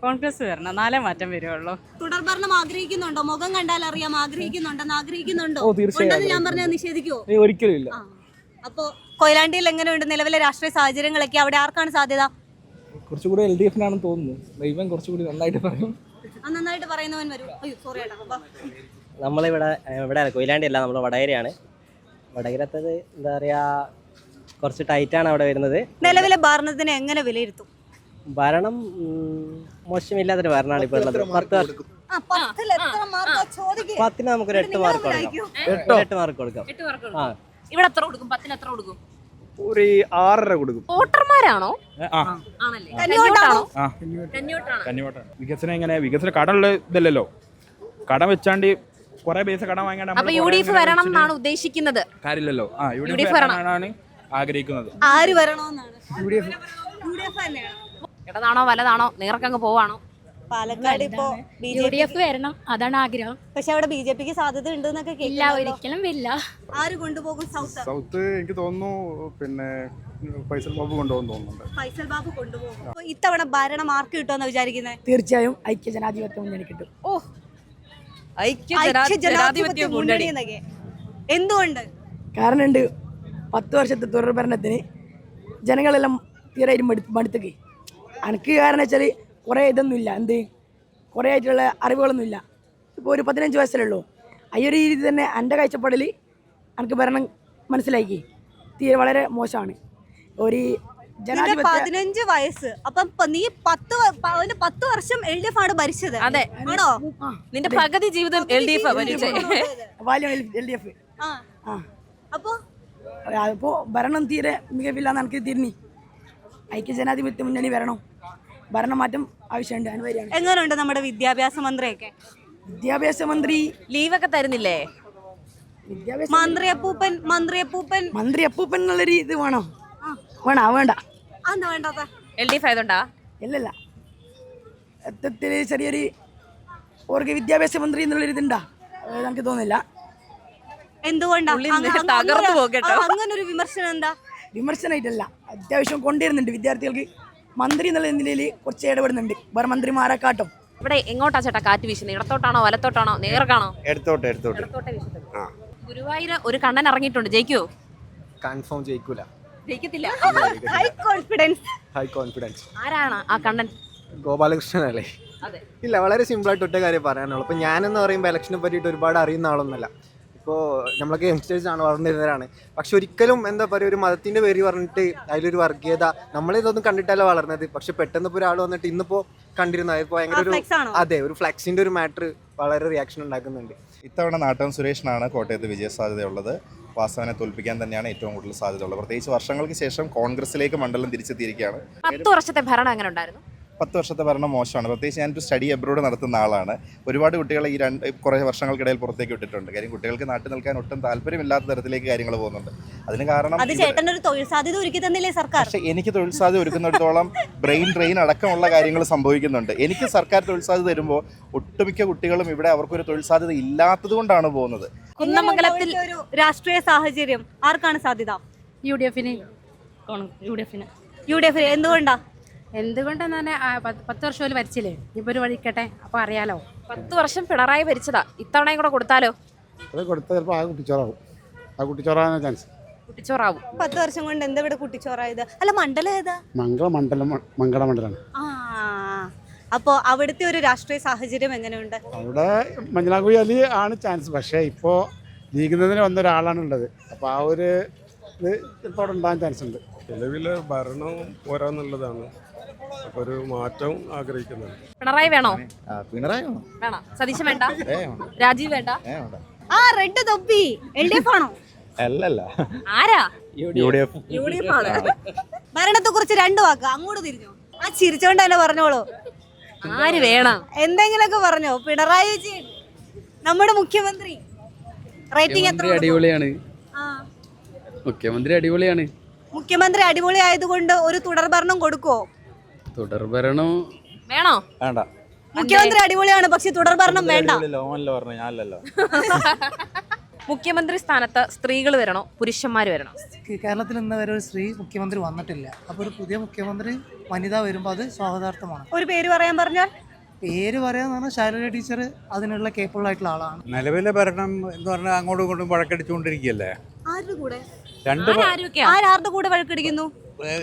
കോൺഗ്രസ് വരണം, നാലേ മാറ്റം വരുവുള്ളൂ. തുടർഭരണം ആഗ്രഹിക്കുന്നുണ്ടോ? മുഖം കണ്ടാൽ അറിയാം ആഗ്രഹിക്കുന്നുണ്ടോ? ഞാൻ പറഞ്ഞാൽ നിഷേധിക്കുവോ? ഒരിക്കലും ഇല്ല. അപ്പോ കൊയിലാണ്ടിയിൽ എങ്ങനെയുണ്ട് നിലവിലെ രാഷ്ട്രീയ സാഹചര്യങ്ങളൊക്കെ? അവിടെ ആർക്കാണ് സാധ്യത? കുറച്ചുകൂടി LDF-നാണെന്ന് തോന്നുന്നു. ദൈവം കുറച്ചുകൂടി നന്നായിട്ട് പറയും. നന്നായിട്ട് പറയുന്നവൻ വരും. അയ്യോ സോറി ഏട്ടാ. ഇവിടെ കൊയിലാണ്ടി അല്ല, നമ്മൾ വടകരയാണ്. വടകരത്തത് എന്താ പറയുക, കുറച്ച് ടൈറ്റാണ് അവിടെ വരുന്നത്. നിലവിലെ ഭരണത്തിനെ എങ്ങനെ വിലയിരുത്തും? ഭരണം മോശമില്ലാത്തൊരു ഭരണമാണ് ഇപ്പോൾ ഉള്ളത്. 10 വർഷം ആ, 10-ൽ എത്ര മാർക്കാ ചോദിക്ക്? 10ന് നമുക്കൊരു 8 മാർക്ക് കൊടുക്കാം. 8 മാർക്ക് കൊടുക്കാം. 8 മാർക്ക് ആ. ഇവിടെ എത്ര കൊടുക്കും? 10ന് എത്ര കൊടുക്കും? ഒരു 6.5 കൊടുക്കും. വോട്ടർമാരാണോ? ആ ആണല്ലേ. കന്യോട്ടാണോ? കന്യോട്ടാണ്. വികസനം എങ്ങനെ വികസനം കടമുള്ള ഇതല്ലല്ലോ. കടം വെച്ചാണ്ട് കുറെ പൈസ കടം വാങ്ങിയാണ്ട് അപ്പൊ UDF വരണം എന്നാണ് ഉദ്ദേശിക്കുന്നത്. കാര്യമില്ലല്ലോ. UDF വരാനാണ് ആഗ്രഹിക്കുന്നത്. ആര് വരണോന്നാണ്? UDF തന്നെയാണ്. ഇടതാണോ വലതാണോ നേർക്കങ്ങ് പോവാണോ? പാലക്കാട് ഇപ്പോ UDF വരണം, അതാണ് ആഗ്രഹം. പക്ഷെ അവിടെ BJPക്ക് സാധ്യത ഉണ്ട് എന്നൊക്കെ ഇല്ല, കേൾക്കാം. ഒരിക്കലും ഇല്ല. ആര് കൊണ്ടുപോകും സൗത്ത്? സൗത്ത് എനിക്ക് തോന്നുന്നു പിന്നെ ഫൈസൽ ബാബു കൊണ്ടുപോകുന്നു തോന്നുന്നുണ്ട്. ഫൈസൽ ബാബു കൊണ്ടുപോകും. അപ്പൊ ഇത്തവണ ഭരണം ആർക്ക് കിട്ടുമെന്ന് വിചാരിക്കുന്നത്? തീർച്ചയായും ഐക്യ ജനാധിപത്യ മുന്നണി കിട്ടും. ഓ, ജനാധിപത്യ മുന്നണി എന്നൊക്കെ. എന്തുകൊണ്ട്? കാരണം ഉണ്ട് 10 വർഷത്തെ തുടർ ഭരണത്തിന് ജനങ്ങളെല്ലാം തീരെ മടുത്തേക്ക്. എനിക്ക് കാരണം വെച്ചാൽ കുറേ ഇതൊന്നുമില്ല, കുറേ ആയിട്ടുള്ള അറിവുകളൊന്നുമില്ല. ഇപ്പോൾ ഒരു 15 വയസ്സല്ലേ ഉള്ളൂ. ഈ ഒരു രീതി തന്നെ എൻ്റെ കാഴ്ചപ്പാടിൽ എനിക്ക് ഭരണം മനസ്സിലാക്കി തീരെ വളരെ മോശമാണ്. ഒരു ജനാധിപത്യ 15 വയസ്സ്. അപ്പം നീ 10 വർഷം LDF ആണ് ഭരിച്ചത്. അതെ. ആണോ? നിന്റെ പകുതി ജീവിതം LDF ഭരിച്ചേ. LDF. അപ്പൊ അപ്പോൾ ഭരണം തീരെ മികവില്ലാന്ന് എനിക്ക് തിരിഞ്ഞി. ഐക്യ ജനാധിപത്യ മുന്നണി വരണം. ഭരണമാറ്റം ആവശ്യമുണ്ട്, അനിവാര്യമാണ്. എങ്ങനെയുണ്ട് നമ്മുടെ വിദ്യാഭ്യാസ മന്ത്രിയൊക്കെ? വിദ്യാഭ്യാസ മന്ത്രി ലീവൊക്കെ തരുന്നില്ലേ? വിദ്യാഭ്യാസ മന്ത്രി അപ്പൂപ്പൻ എന്നുള്ളൊരു ഇത് വേണോ? വേണ്ട. അതെന്താ വേണ്ടാത്ത? LDF ആയതുകൊണ്ടാ? ഇല്ലല്ല, അത്തത്തിൽ ചെറിയൊരു ഓർക്ക് വിദ്യാഭ്യാസ മന്ത്രി എന്നുള്ളൊരു ഇതുണ്ടാ, എനിക്ക് തോന്നുന്നില്ല. എന്തുകൊണ്ടാ തകർന്നു പോകട്ടോ? അങ്ങനൊരു വിമർശനം? എന്താ വിമർശനമായിട്ടല്ല, അത്യാവശ്യം കൊണ്ടുവരുന്നുണ്ട്. വിദ്യാർത്ഥികൾക്ക് മന്ത്രി എന്നുള്ള നിലയിൽ കുറച്ച് ഇടപെടുന്നുണ്ട് വേറെ മന്ത്രിമാരെക്കാട്ടും. ഇവിടെ എങ്ങോട്ടാ ചേട്ടാ കാറ്റ് വീശുന്നത്? ഇടത്തോട്ടാണോ വലത്തോട്ടാണോ നേർക്കാണോ? എടുത്തോട്ടെ. ഇടത്തോട്ടേ വീശുന്നത്. ഗുരുവായൂർ ഒരു കണ്ണൻ ഇറങ്ങിയിട്ടുണ്ട്, ജയിക്കുവോ? കൺഫേം ജയിക്കൂല. ജയിക്കത്തില്ല. High confidence. ആരാണ് ആ കണ്ണൻ? ഗോപാലകൃഷ്ണൻ അല്ലേ? അതെ. ഇല്ല, വളരെ സിമ്പിളായിട്ട് ഒറ്റ കാര്യം പറയാനുള്ളൂ. ഇപ്പം ഞാനെന്ന് പറയുമ്പോൾ ഇലക്ഷനെ പറ്റിയിട്ട് ഒരുപാട് അറിയുന്ന ആളൊന്നുമല്ല. ഇപ്പോൾ നമ്മളൊക്കെ യങ്സ്റ്റേഴ്സാണ്, വളർന്നിരുന്നവരാണ്. പക്ഷെ ഒരിക്കലും എന്താ പറയുക, ഒരു മതത്തിൻ്റെ പേര് പറഞ്ഞിട്ട് അതിലൊരു വർഗീയത, നമ്മളിതൊന്നും കണ്ടിട്ടല്ല വളർന്നത്. പക്ഷെ പെട്ടെന്ന് ഇപ്പോൾ ഒരാൾ വന്നിട്ട് ഇന്നിപ്പോൾ കണ്ടിരുന്നു, അതിപ്പോൾ ഭയങ്കര ഒരു അതെ ഒരു ഫ്ലെക്സിൻ്റെ ഒരു മാറ്റർ വളരെ റിയാക്ഷൻ ഉണ്ടാക്കുന്നുണ്ട്. ഇത്തവണ നാട്ടം സുരേഷിനാണ് കോട്ടയത്ത് വിജയസാധ്യതയുള്ളത്. വാസവനെ തോൽപ്പിക്കാൻ തന്നെയാണ് ഏറ്റവും കൂടുതൽ സാധ്യതയുള്ളത്. പ്രത്യേകിച്ച് വർഷങ്ങൾക്ക് ശേഷം കോൺഗ്രസിലേക്ക് മണ്ഡലം തിരിച്ചെത്തിയിരിക്കുകയാണ്. 10 വർഷത്തെ ഭരണം എങ്ങനെ ഉണ്ടായിരുന്നു? 10 വർഷത്തെ ഭരണം മോശമാണ്. പ്രത്യേകിച്ച് ഞാനൊരു സ്റ്റഡി അബ്രോഡ് നടത്തുന്ന ആളാണ്. ഒരുപാട് കുട്ടികളെ കുറേ വർഷങ്ങൾക്കിടയിൽ പുറത്തേക്ക് വിട്ടിട്ടുണ്ട്. കാര്യം കുട്ടികൾക്ക് നാട്ടിൽ നിൽക്കാൻ ഒട്ടും താല്പര്യമില്ലാത്ത തരത്തിലേക്ക് കാര്യങ്ങൾ പോകുന്നുണ്ട്. അതിന് കാരണം അത് ചേട്ടനൊരു തൊഴിൽ സാധ്യത ഒരുക്കി തന്നില്ലേ സർക്കാർ? പക്ഷേ എനിക്ക് തൊഴിൽ സാധ്യത ഒരുക്കുന്നിടത്തോളം ബ്രെയിൻ ഡ്രെയിൻ അടക്കമുള്ള കാര്യങ്ങൾ സംഭവിക്കുന്നുണ്ട്. എനിക്ക് സർക്കാർ തൊഴിൽ സാധ്യത തരുമ്പോൾ ഒട്ടുമിക്ക കുട്ടികളും ഇവിടെ അവർക്കൊരു തൊഴിൽ സാധ്യത ഇല്ലാത്തത് കൊണ്ടാണ് പോകുന്നത്. കുന്നമംഗലത്തിൽ ഒരു രാഷ്ട്രീയ സാഹചര്യം ആർക്കാണ് സാധ്യത? UDFന്. എന്തുകൊണ്ടാ? എന്തുകൊണ്ടെന്ന് പറഞ്ഞാൽ 10 വർഷം ഭരിച്ചില്ലേ, ഇപ്പൊ ഒരു വഴിക്കട്ടെ, അപ്പൊ അറിയാലോ. 10 വർഷം പിണറായി ഭരിച്ചതാ, ഇത്തവണയും കൂടെ കൊടുത്താലോ? അത് കൊടുത്താൽ ചിലപ്പോൾ ആ കുട്ടിച്ചോറാവും. ആ കുട്ടിച്ചോറാകാൻ ചാൻസ്. കുട്ടിച്ചോറാവും. 10 വർഷം കൊണ്ട് എന്താ ഇവിടെ കുട്ടിച്ചോറായത്? അല്ല, മണ്ഡലം ഏതാ? മംഗള മണ്ഡലമാണ്. അപ്പോ അവിടുത്തെ ഒരു രാഷ്ട്രീയ സാഹചര്യം എങ്ങനെയുണ്ട്? അവിടെ മഞ്ഞളാംകുഴി അലി ആണ് ചാൻസ്. പക്ഷേ ഇപ്പോൾ ജയിക്കുന്നതിന് വന്ന ഒരാളാണ് ഉള്ളത്. അപ്പോൾ ആ ഒരു ഇത് ചിലപ്പോൾ അവിടെ ഉണ്ടാകാൻ ചാൻസ് ഉണ്ട്. നിലവിൽ ഭരണം പോരാന്നുള്ളതാണ്, അപ്പോൾ ഒരു മാറ്റം ആഗ്രഹിക്കുന്നത്. പിണറായി വേണോ? പിണറായി വേണം. സതീശൻ വേണ്ട? രാജീവ് വേണ്ട? റെഡ് തൊപ്പി LDF ആണോ? അല്ലല്ല, ആരാ? UDF. UDF ആണ്. ഭരണത്തെ കുറിച്ച് 2 വാക്ക് അങ്ങോട്ട് തിരിഞ്ഞോ. ആ ചിരിച്ചോണ്ട് തന്നെ പറഞ്ഞോളൂ. ആര് വേണം? എന്തെങ്കിലുമൊക്കെ പറഞ്ഞോ. പിണറായി വിജയൻ നമ്മുടെ മുഖ്യമന്ത്രി. റേറ്റിംഗ് എത്ര? അടിപൊളിയാണ്. മുഖ്യമന്ത്രി അടിപൊളിയാണ്. മുഖ്യമന്ത്രി അടിപൊളി ആയതുകൊണ്ട് ഒരു തുടർ ഭരണം കൊടുക്കുവോ? തുടർ ഭരണം വേണോ? വേണ്ട. മുഖ്യമന്ത്രി അടിപൊളിയാണ്, പക്ഷെ തുടർ ഭരണം വേണ്ട. മുഖ്യമന്ത്രി സ്ഥാനത്ത് സ്ത്രീകൾ വരണോ പുരുഷന്മാർ വരണോ? കേരളത്തിൽ ഇന്ന് വരെ ഒരു സ്ത്രീ മുഖ്യമന്ത്രി വന്നിട്ടില്ല. അപ്പോൾ ഒരു പുതിയ മുഖ്യമന്ത്രി വനിത വരുമ്പോൾ അത് സ്വാഗതാർത്ഥമാണ്. ഒരു പേര് പറയാൻ പറഞ്ഞാൽ? പേര് പറയാന്ന് പറഞ്ഞാൽ ശൈലജ ടീച്ചർ അതിനുള്ള കേപ്പബിൾ ആയിട്ടുള്ള ആളാണ്. നിലവിലെ ഭരണം എന്ന് പറഞ്ഞാൽ അങ്ങോട്ടും ഇങ്ങോട്ടും വഴക്കടിച്ചുകൊണ്ടിരിക്കുകയല്ലേ. ആരുടെ കൂടെ? ആരുടെ കൂടെ വഴക്കടിക്കുന്നു?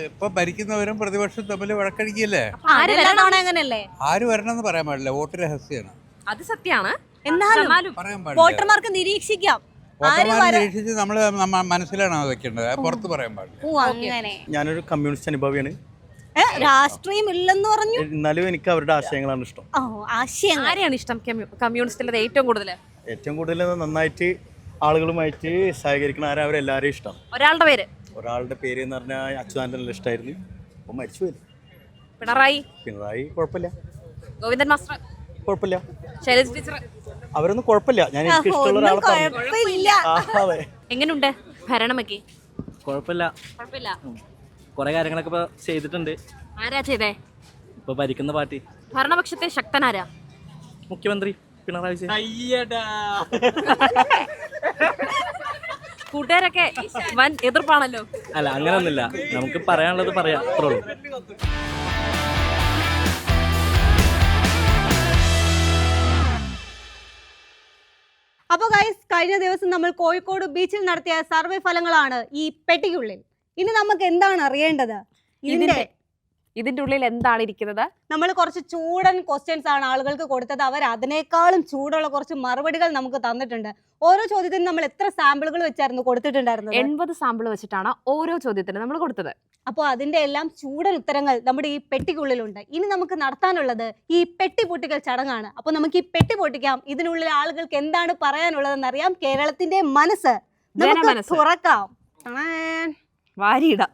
ഇപ്പൊ ഭരിക്കുന്നവരും പ്രതിപക്ഷം തമ്മിൽ വഴക്കടിക്കുകയല്ലേ. അങ്ങനല്ലേ? ആര് വരണമെന്ന് പറയാൻ പാടില്ല, വോട്ട് രഹസ്യമാണ്. അത് സത്യമാണ്. എന്നാലും പറയാൻ പാടില്ല. വോട്ടർമാർക്ക് നിരീക്ഷിക്കാം. നിരീക്ഷിച്ച് നമ്മൾ മനസ്സിലാണ് വെക്കേണ്ടത്, പുറത്ത് പറയാൻ പാടില്ല. അങ്ങനെ ഞാനൊരു കമ്മ്യൂണിസ്റ്റ് അനുഭവിയാണ്. രാഷ്ട്രീയം ഇല്ലെന്ന് പറഞ്ഞു. എന്നാലും എനിക്ക് അവരുടെ ആശയങ്ങളാണ് ഇഷ്ടം. ഓ, ആശയങ്ങൾ. ആരെയാണ് ഇഷ്ടം കമ്മ്യൂണിസ്റ്റിലെ ഏറ്റവും കൂടുതൽ? ഏറ്റവും കൂടുതൽ നന്നായിട്ട് ആളുകളുമായിട്ട് സഹകരിക്കുന്ന അവരെല്ലാവരെയും ഇഷ്ടം. ഒരാളുടെ പേര്? ഒരാളുടെ പേര് എന്ന് പറഞ്ഞാൽ അച്യുതാനന്ദൻ ഇഷ്ടമായിരുന്നു. അപ്പം മരിച്ചു പോയി. പിണറായി കുഴപ്പമില്ല. ഗോവിന്ദൻ മാസ്റ്റർ കുഴപ്പമില്ല. ശൈലജ ടീച്ചർ അവരൊന്നും കുഴപ്പമില്ല. ഞാൻ എനിക്ക് ഇഷ്ടമുള്ള ഒരാളെ പറഞ്ഞു. എങ്ങനെയുണ്ട് ഭരണമൊക്കെ? കുഴപ്പമില്ല. കുറെ കാര്യങ്ങളൊക്കെ ഇപ്പൊ ചെയ്തിട്ടുണ്ട്. ആരാ ചെയ്തേ? ഇപ്പൊ ഭരിക്കുന്ന പാർട്ടി. ഭരണപക്ഷത്തെ ശക്തനാരാ? മുഖ്യമന്ത്രി പിണറായി വിജയൻ. കൂട്ടുകാരൊക്കെ വൻ എതിർപ്പാണല്ലോ. അല്ല, അങ്ങനെയൊന്നുമില്ല. നമുക്ക് പറയാനുള്ളത് പറയാം, അത്രേ ഉള്ളൂ. അപ്പോൾ ഗൈസ്, കഴിഞ്ഞ ദിവസം നമ്മൾ കോഴിക്കോട് ബീച്ചിൽ നടത്തിയ സർവേ ഫലങ്ങളാണ് ഈ പെട്ടിക്കുള്ളിൽ. ഇനി നമുക്ക് എന്താണ് അറിയേണ്ടത്? ഇതിന്റെ ഉള്ളിൽ എന്താണ് ഇരിക്കുന്നത്? നമ്മൾ കുറച്ച് ചൂടൻ ക്വസ്റ്റ്യൻസ് ആണ് ആളുകൾക്ക് കൊടുത്തത്. അവർ അതിനേക്കാളും ചൂടുള്ള കുറച്ച് മറുപടികൾ നമുക്ക് തന്നിട്ടുണ്ട്. ഓരോ ചോദ്യത്തിനും നമ്മൾ എത്ര സാമ്പിളുകൾ വെച്ചായിരുന്നു കൊടുത്തിട്ടുണ്ടായിരുന്നത്? 80 സാമ്പിൾ വെച്ചിട്ടാണ് ഓരോ ചോദ്യത്തിനും നമ്മൾ കൊടുത്തത്. അപ്പോൾ അതിന്റെ എല്ലാം ചൂടൻ ഉത്തരങ്ങൾ നമ്മുടെ ഈ പെട്ടിക്കുള്ളിലുണ്ട്. ഇനി നമുക്ക് നടത്താനുള്ളത് ഈ പെട്ടി പൊട്ടിക്കൽ ചടങ്ങാണ്. അപ്പോൾ നമുക്ക് ഈ പെട്ടി പൊട്ടിക്കാം. ഇതിനുള്ളിൽ ആളുകൾക്ക് എന്താണ് പറയാനുള്ളതെന്ന് അറിയാം. കേരളത്തിന്റെ മനസ്സ് നമുക്ക് തുറക്കാം. വാരിയിട്.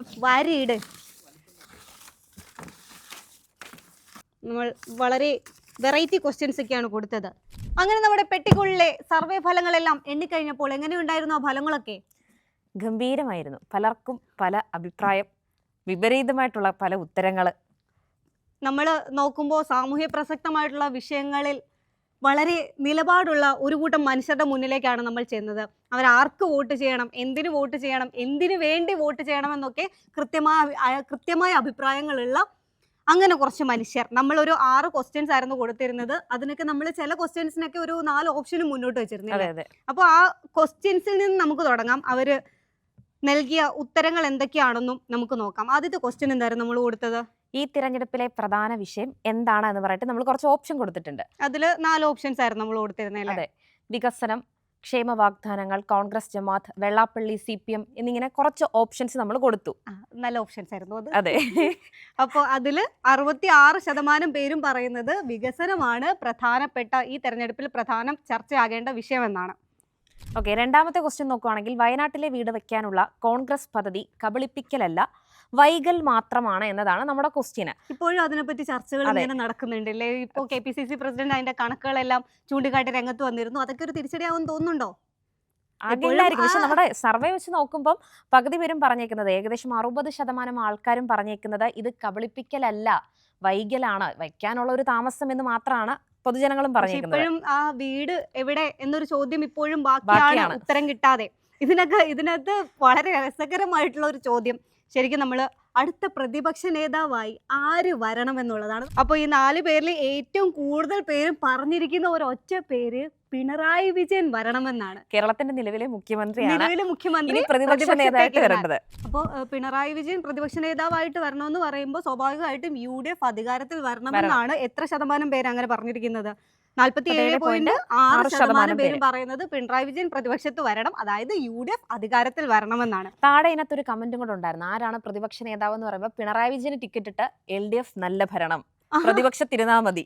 നമ്മൾ വളരെ വെറൈറ്റി ക്വസ്റ്റ്യൻസ് ഒക്കെയാണ് കൊടുത്തത്. അങ്ങനെ നമ്മുടെ പെട്ടിക്കുള്ളിലെ സർവേ ഫലങ്ങളെല്ലാം എണ്ണിക്കഴിഞ്ഞപ്പോൾ എങ്ങനെയുണ്ടായിരുന്നു ആ ഫലങ്ങളൊക്കെ? ഗംഭീരമായിരുന്നു. പലർക്കും പല അഭിപ്രായം, വിപരീതമായിട്ടുള്ള പല ഉത്തരങ്ങൾ. നമ്മൾ നോക്കുമ്പോൾ സാമൂഹ്യ പ്രസക്തമായിട്ടുള്ള വിഷയങ്ങളിൽ വളരെ നിലപാടുള്ള ഒരു കൂട്ടം മനുഷ്യരുടെ മുന്നിലേക്കാണ് നമ്മൾ ചെന്നത്. അവർ ആർക്ക് വോട്ട് ചെയ്യണം, എന്തിനു വോട്ട് ചെയ്യണം, എന്തിനു വേണ്ടി വോട്ട് ചെയ്യണമെന്നൊക്കെ കൃത്യമായ അഭിപ്രായങ്ങളുള്ള അങ്ങനെ കുറച്ച് മനുഷ്യർ. നമ്മളൊരു 6 ക്വസ്റ്റ്യൻസ് ആയിരുന്നു കൊടുത്തിരുന്നത്. അതിനൊക്കെ നമ്മൾ ചില ക്വസ്റ്റ്യൻസിനൊക്കെ ഒരു 4 ഓപ്ഷനും മുന്നോട്ട് വെച്ചിരുന്നില്ല. അപ്പോൾ ആ ക്വസ്റ്റ്യൻസിൽ നിന്ന് നമുക്ക് തുടങ്ങാം. അവർ നൽകിയ ഉത്തരങ്ങൾ എന്തൊക്കെയാണെന്നും നമുക്ക് നോക്കാം. ആദ്യത്തെ ക്വസ്റ്റ്യൻ എന്തായിരുന്നു നമ്മൾ കൊടുത്തത്? ഈ തിരഞ്ഞെടുപ്പിലെ പ്രധാന വിഷയം എന്താണ് എന്ന് പറഞ്ഞിട്ട് നമ്മൾ കുറച്ച് ഓപ്ഷൻ കൊടുത്തിട്ടുണ്ട്. അതിൽ 4 ഓപ്ഷൻസ് ആയിരുന്നു നമ്മൾ കൊടുത്തിരുന്നത്. അതെ, വികസനം, ക്ഷേമ വാഗ്ദാനങ്ങൾ, കോൺഗ്രസ്, ജമാഅത്ത്, വെള്ളാപ്പള്ളി, CPM എന്നിങ്ങനെ കുറച്ച് ഓപ്ഷൻസ് നമ്മൾ കൊടുത്തു. നല്ല ഓപ്ഷൻസ് ആയിരുന്നു അത്. അതെ. അപ്പോൾ അതിൽ 66% പേരും പറയുന്നത് വികസനമാണ് പ്രധാനപ്പെട്ട ഈ തെരഞ്ഞെടുപ്പിൽ പ്രധാനം ചർച്ചയാകേണ്ട വിഷയമെന്നാണ്. ഓക്കെ, രണ്ടാമത്തെ ക്വസ്റ്റ്യൻ നോക്കുകയാണെങ്കിൽ വയനാട്ടിലെ വീട് വെക്കാനുള്ള കോൺഗ്രസ് പദ്ധതി കബളിപ്പിക്കലല്ല, വൈകൽ മാത്രമാണ് എന്നതാണ് നമ്മുടെ ക്വസ്റ്റ്യന്. ഇപ്പോഴും അതിനെപ്പറ്റി ചർച്ചകൾ ഇങ്ങനെ നടക്കുന്നുണ്ടല്ലേ? ഇപ്പോൾ KPCC പ്രസിഡന്റ് അതിന്റെ കണക്കുകളെല്ലാം ചൂണ്ടിക്കാട്ടി രംഗത്ത് വന്നിരുന്നു. അതൊക്കെ ഒരു തിരിച്ചടിയാവും തോന്നുന്നുണ്ടോ? ആകില്ലായിരിക്കും. പക്ഷെ നമ്മുടെ സർവേ വെച്ച് നോക്കുമ്പോൾ പകുതി പേരും പറഞ്ഞേക്കുന്നത്, ഏകദേശം 60% ആൾക്കാരും പറഞ്ഞേക്കുന്നത് ഇത് കബളിപ്പിക്കലല്ല, വൈകലാണ്, വയ്ക്കാനുള്ള ഒരു താമസം എന്ന് മാത്രമാണ് പൊതുജനങ്ങളും പറഞ്ഞേക്കുന്നത്. ഇപ്പോഴും ആ വീട് എവിടെ എന്നൊരു ചോദ്യം ഇപ്പോഴും ബാക്കിയാണ്, ഉത്തരം കിട്ടാതെ. ഇതിനകത്ത് വളരെ രസകരമായിട്ടുള്ള ഒരു ചോദ്യം ശരിക്കും നമ്മൾ അടുത്ത പ്രതിപക്ഷ നേതാവായി ആര് വരണം എന്നുള്ളതാണ്. അപ്പോൾ ഈ 4 പേരിൽ ഏറ്റവും കൂടുതൽ പേരും പറഞ്ഞിരിക്കുന്ന ഒരു ഒറ്റ പേര് പിണറായി വിജയൻ വരണമെന്നാണ്. കേരളത്തിന്റെ നിലവിലെ മുഖ്യമന്ത്രി പ്രതിപക്ഷ നേതാവായിട്ട് വരേണ്ടത്. അപ്പോൾ പിണറായി വിജയൻ പ്രതിപക്ഷ നേതാവായിട്ട് വരണമെന്ന് പറയുമ്പോൾ സ്വാഭാവികമായിട്ടും UDF അധികാരത്തിൽ വരണമെന്നാണ് എത്ര ശതമാനം പേര് അങ്ങനെ പറഞ്ഞിരിക്കുന്നത്? 47.6% പേരും പറയുന്നത് പിണറായി വിജയൻ പ്രതിപക്ഷത്ത് വരണം, അതായത് UDF അധികാരത്തിൽ വരണമെന്നാണ്. താഴെ ഇതിനകത്തൊരു കമന്റും കൂടെ ഉണ്ടായിരുന്നു. ആരാണ് പ്രതിപക്ഷ നേതാവ് എന്ന് പറയുമ്പോൾ പിണറായി വിജയന് ടിക്കറ്റ് ഇട്ട് LDF നല്ല ഭരണം, പ്രതിപക്ഷത്തിരുന്നാ മതി.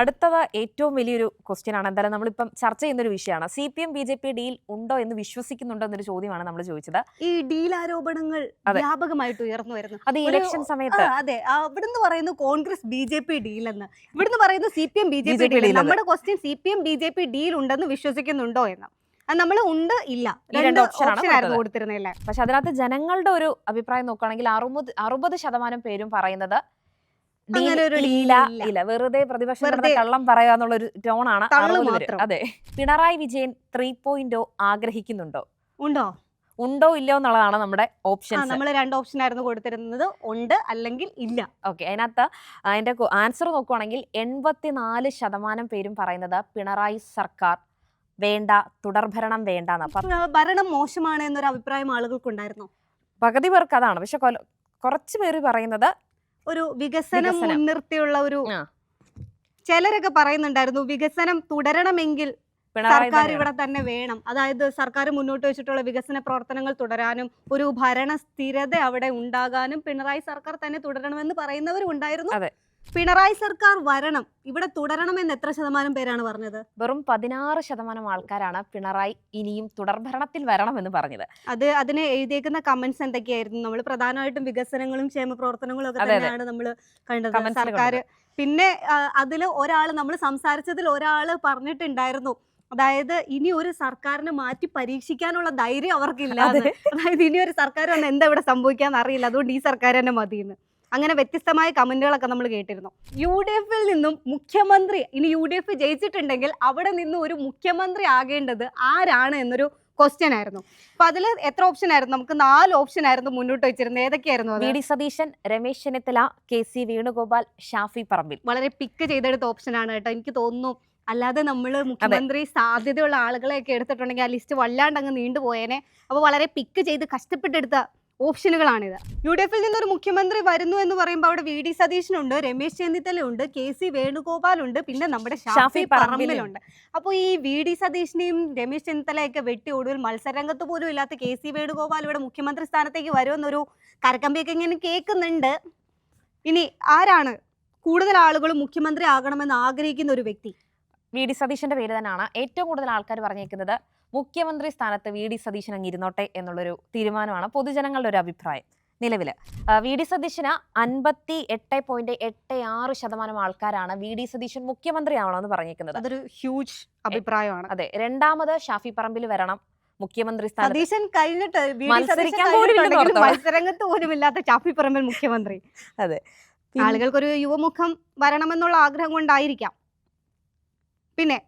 അടുത്തത് ഏറ്റവും വലിയൊരു ക്വസ്റ്റ്യൻ ആണ്. എന്തായാലും നമ്മളിപ്പം ചർച്ച ചെയ്യുന്ന ഒരു വിഷയമാണ്. CPM BJP ഡീൽ ഉണ്ടോ എന്ന് വിശ്വസിക്കുന്നുണ്ടോ എന്നൊരു ചോദ്യമാണ് നമ്മൾ ചോദിച്ചത്. ഈ ഡീൽ ആരോപണങ്ങൾ വ്യാപകമായിട്ട് ഉയർന്നു വരുന്നു. അത് ഇലക്ഷൻ സമയത്ത്. അതെ, അവിടുന്ന് പറയുന്നു കോൺഗ്രസ് BJP ഡീൽ എന്ന്, ഇവിടുന്ന് പറയുന്നു CPM BJP ഡീൽ. നമ്മുടെ ക്വസ്റ്റ്യൻ CPM BJP ഡീൽ ഉണ്ടെന്ന് വിശ്വസിക്കുന്നുണ്ടോ എന്ന്. നമ്മൾ ഉണ്ട് ഇല്ല രണ്ട് ഓപ്ഷനായിരുന്നു കൊടുത്തിരുന്നില്ല. പക്ഷെ അതിനകത്ത് ജനങ്ങളുടെ ഒരു അഭിപ്രായം നോക്കുകയാണെങ്കിൽ 60% പേരും പറയുന്നത് ഇല്ല, വെറുതെ പ്രതിപക്ഷം കള്ളം പറയാന്നുള്ളൊരു ടോണാണ്. അതെ. പിണറായി വിജയൻ 3.0 ആഗ്രഹിക്കുന്നുണ്ടോ? ഉണ്ടോ ഇല്ലയോ എന്നുള്ളതാണ് നമ്മുടെ ഓപ്ഷൻ. നമ്മൾ 2 ഓപ്ഷൻ ആയിരുന്നു കൊടുത്തിരുന്നത്, ഉണ്ട് അല്ലെങ്കിൽ ഇല്ല. ഓക്കെ, അതിന്റെ ആൻസർ നോക്കുവാണെങ്കിൽ 84% പേരും പറയുന്നത് പിണറായി സർക്കാർ വേണ്ട, തുടർഭരണം വേണ്ട. ഭരണം മോശമാണ് എന്നൊരു അഭിപ്രായം ആളുകൾക്കുണ്ടായിരുന്നു. പകുതി പേർക്ക് അതാണ്. പക്ഷെ കുറച്ച് പേര് പറയുന്നത് ഒരു വികസനം മുൻനിർത്തിയുള്ള ഒരു, ചിലരൊക്കെ പറയുന്നുണ്ടായിരുന്നു വികസനം തുടരണമെങ്കിൽ സർക്കാർ ഇവിടെ തന്നെ വേണം, അതായത് സർക്കാർ മുന്നോട്ട് വെച്ചിട്ടുള്ള വികസന പ്രവർത്തനങ്ങൾ തുടരാനും ഒരു ഭരണ സ്ഥിരത അവിടെ ഉണ്ടാകാനും പിണറായി സർക്കാർ തന്നെ തുടരണമെന്ന് പറയുന്നവരും ഉണ്ടായിരുന്നു. പിണറായി സർക്കാർ വരണം, ഇവിടെ തുടരണമെന്ന് എത്ര ശതമാനം പേരാണ് പറഞ്ഞത്? വെറും 16% ആൾക്കാരാണ് പിണറായി ഇനിയും തുടർഭരണത്തിൽ വരണമെന്ന് പറഞ്ഞത്. അതിന് എഴുതിയേക്കുന്ന കമന്റ്സ് എന്തൊക്കെയായിരുന്നു? നമ്മൾ പ്രധാനമായിട്ടും വികസനങ്ങളും ക്ഷേമ പ്രവർത്തനങ്ങളും ഒക്കെ തന്നെയാണ് നമ്മൾ കണ്ടത് സർക്കാർ. പിന്നെ അതിൽ ഒരാൾ നമ്മൾ സംസാരിച്ചതിൽ ഒരാൾ പറഞ്ഞിട്ടുണ്ടായിരുന്നു, അതായത് ഇനി ഒരു സർക്കാരിനെ മാറ്റി പരീക്ഷിക്കാനുള്ള ധൈര്യം അവർക്കില്ല. അതായത് ഇനി ഒരു സർക്കാർ വന്ന് എന്താ ഇവിടെ സംഭവിക്കാന്ന് അറിയില്ല, അതുകൊണ്ട് ഈ സർക്കാർ തന്നെ മതിയെന്ന്. അങ്ങനെ വ്യത്യസ്തമായ കമന്റുകളൊക്കെ നമ്മൾ കേട്ടിരുന്നു. UDF-ൽ നിന്നും മുഖ്യമന്ത്രി, ഇനി UDF ജയിച്ചിട്ടുണ്ടെങ്കിൽ അവിടെ നിന്ന് ഒരു മുഖ്യമന്ത്രി ആകേണ്ടത് ആരാണ് എന്നൊരു ക്വസ്റ്റ്യൻ ആയിരുന്നു. അപ്പൊ അതിൽ എത്ര ഓപ്ഷൻ ആയിരുന്നു? നമുക്ക് 4 ഓപ്ഷൻ ആയിരുന്നു മുന്നോട്ട് വെച്ചിരുന്നത്. ഏതൊക്കെയായിരുന്നു? VD Satheesan, Ramesh Chennithala, KC Venugopal, Shafi Parambil. വളരെ പിക്ക് ചെയ്തെടുത്ത ഓപ്ഷനാണ് കേട്ടോ. എനിക്ക് തോന്നുന്നു അല്ലാതെ നമ്മൾ മുഖ്യമന്ത്രി സാധ്യതയുള്ള ആളുകളെയൊക്കെ എടുത്തിട്ടുണ്ടെങ്കിൽ ആ ലിസ്റ്റ് വല്ലാണ്ട് അങ്ങ് നീണ്ടുപോയേനെ. അപ്പോൾ വളരെ പിക്ക് ചെയ്ത് കഷ്ടപ്പെട്ടെടുത്ത ഓപ്ഷനുകളാണിത്. UDF-ൽ നിന്നൊരു മുഖ്യമന്ത്രി വരുന്നു എന്ന് പറയുമ്പോൾ അവിടെ VD സതീശനുണ്ട്, രമേശ് ചെന്നിത്തലയുണ്ട്, KC വേണുഗോപാലുണ്ട്, പിന്നെ നമ്മുടെ ഷാഫി പറമ്പിലുണ്ട്. അപ്പോൾ ഈ VD സതീശനെയും രമേശ് ചെന്നിത്തലയൊക്കെ വെട്ടി ഒടുവിൽ മത്സരരംഗത്ത് പോലും ഇല്ലാത്ത KC വേണുഗോപാൽ ഇവിടെ മുഖ്യമന്ത്രി സ്ഥാനത്തേക്ക് വരുമെന്നൊരു കരക്കമ്പിയൊക്കെ ഇങ്ങനെ കേൾക്കുന്നുണ്ട്. ഇനി ആരാണ് കൂടുതൽ ആളുകളും മുഖ്യമന്ത്രി ആകണമെന്ന് ആഗ്രഹിക്കുന്ന ഒരു വ്യക്തി? VD സതീശന്റെ പേര് തന്നെയാണ് ഏറ്റവും കൂടുതൽ ആൾക്കാർ പറഞ്ഞേക്കുന്നത്. മുഖ്യമന്ത്രി സ്ഥാനത്ത് VD സതീശൻ അങ്ങ് ഇരുന്നോട്ടെ എന്നുള്ളൊരു തീരുമാനമാണ് പൊതുജനങ്ങളുടെ ഒരു അഭിപ്രായം. നിലവിൽ VD സതീശന് 58.86% ആൾക്കാരാണ് VD സതീശൻ മുഖ്യമന്ത്രിയാവണമെന്ന് പറഞ്ഞേക്കുന്നത്. അതൊരു ഹ്യൂജ് അഭിപ്രായമാണ്. അതെ, രണ്ടാമത് ഷാഫി പറമ്പിൽ വരണം മുഖ്യമന്ത്രി സ്ഥാനത്ത്. സതീശൻ കഴിഞ്ഞിട്ട് മത്സരരംഗത്ത് പോലും ഇല്ലാത്ത ഷാഫി പറമ്പിൽ മുഖ്യമന്ത്രി. അതെ, ആളുകൾക്കൊരു യുവമുഖം വരണമെന്നുള്ള ആഗ്രഹം കൊണ്ടായിരിക്കാം. പിന്നെ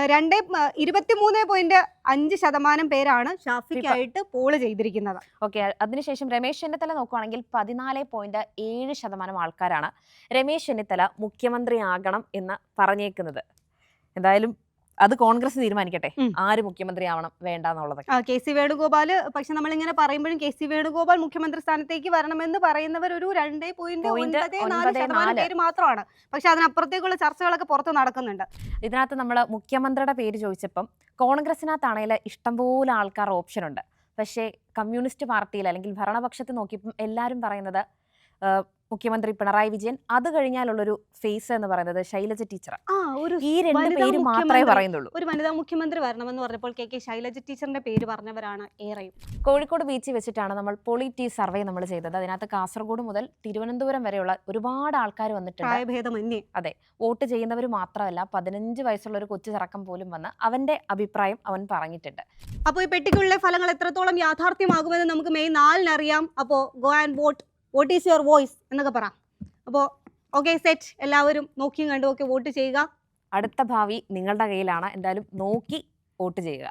23.5% പേരാണ് ഷാഫിക്കായിട്ട് പോള് ചെയ്തിരിക്കുന്നത്. ഓക്കെ, അതിനുശേഷം രമേശ് ചെന്നിത്തല നോക്കുകയാണെങ്കിൽ 14.7% ആൾക്കാരാണ് രമേശ് ചെന്നിത്തല മുഖ്യമന്ത്രിയാകണം എന്ന് പറഞ്ഞേക്കുന്നത്. എന്തായാലും അത് കോൺഗ്രസ് തീരുമാനിക്കട്ടെ ആര് മുഖ്യമന്ത്രി ആവണം വേണ്ട എന്നുള്ളത്. KC വേണുഗോപാൽ, പക്ഷെ നമ്മളിങ്ങനെ പറയുമ്പോഴും KC വേണുഗോപാൽ മുഖ്യമന്ത്രി സ്ഥാനത്തേക്ക് വരണമെന്ന് പറയുന്നവർ ഒരു 2.94% പേര് മാത്രമാണ്. പക്ഷെ അതിനപ്പുറത്തേക്കുള്ള ചർച്ചകളൊക്കെ പുറത്ത് നടക്കുന്നുണ്ട്. ഇതിനകത്ത് നമ്മൾ മുഖ്യമന്ത്രിയുടെ പേര് ചോദിച്ചപ്പം കോൺഗ്രസിനകത്താണെങ്കിൽ ഇഷ്ടംപോലെ ആൾക്കാർ ഓപ്ഷൻ ഉണ്ട്. പക്ഷേ കമ്മ്യൂണിസ്റ്റ് പാർട്ടിയിൽ അല്ലെങ്കിൽ ഭരണപക്ഷത്ത് നോക്കിയപ്പം എല്ലാവരും പറയുന്നത് മുഖ്യമന്ത്രി പിണറായി വിജയൻ, അത് കഴിഞ്ഞാലുള്ളൊരു ഫേസ് എന്ന് പറയുന്നത് ശൈലജ ടീച്ചർ. ഈ 2 പേര് മാത്രമേ പറയുന്നുള്ളൂ. ഒരു വനിതാ മുഖ്യമന്ത്രി വരണമെന്ന് പറഞ്ഞപ്പോൾ KK ശൈലജ ടീച്ചറിന്റെ പേര് പറഞ്ഞവരാണ് ഏറെയും. കോഴിക്കോട് ബീച്ചിൽ വെച്ചിട്ടാണ് നമ്മൾ പൊളിറ്റി സർവേ നമ്മൾ ചെയ്തത്. അതിനകത്ത് കാസർഗോഡ് മുതൽ തിരുവനന്തപുരം വരെയുള്ള ഒരുപാട് ആൾക്കാർ വന്നിട്ടുണ്ട്. പ്രായഭേദമന്യേ. അതെ, വോട്ട് ചെയ്യുന്നവർ മാത്രമല്ല 15 വയസ്സുള്ള ഒരു കൊച്ചു ചെറുക്കം പോലും വന്ന് അവന്റെ അഭിപ്രായം അവൻ പറഞ്ഞിട്ടുണ്ട്. അപ്പോൾ ഈ പെട്ടിക്കുള്ളിലെ ഫലങ്ങൾ എത്രത്തോളം യാഥാർത്ഥ്യമാകുമെന്ന് നമുക്ക് മെയ് 4-ന് അറിയാം. അപ്പോൾ go and vote, what is your voice എന്നൊക്കെ പറ. അപ്പോൾ ഓക്കെ, സെറ്റ്, എല്ലാവരും നോക്കിയും കണ്ടും ഒക്കെ വോട്ട് ചെയ്യുക. അടുത്ത ഭാവി നിങ്ങളുടെ കയ്യിലാണ്. എന്തായാലും നോക്കി വോട്ട് ചെയ്യുക.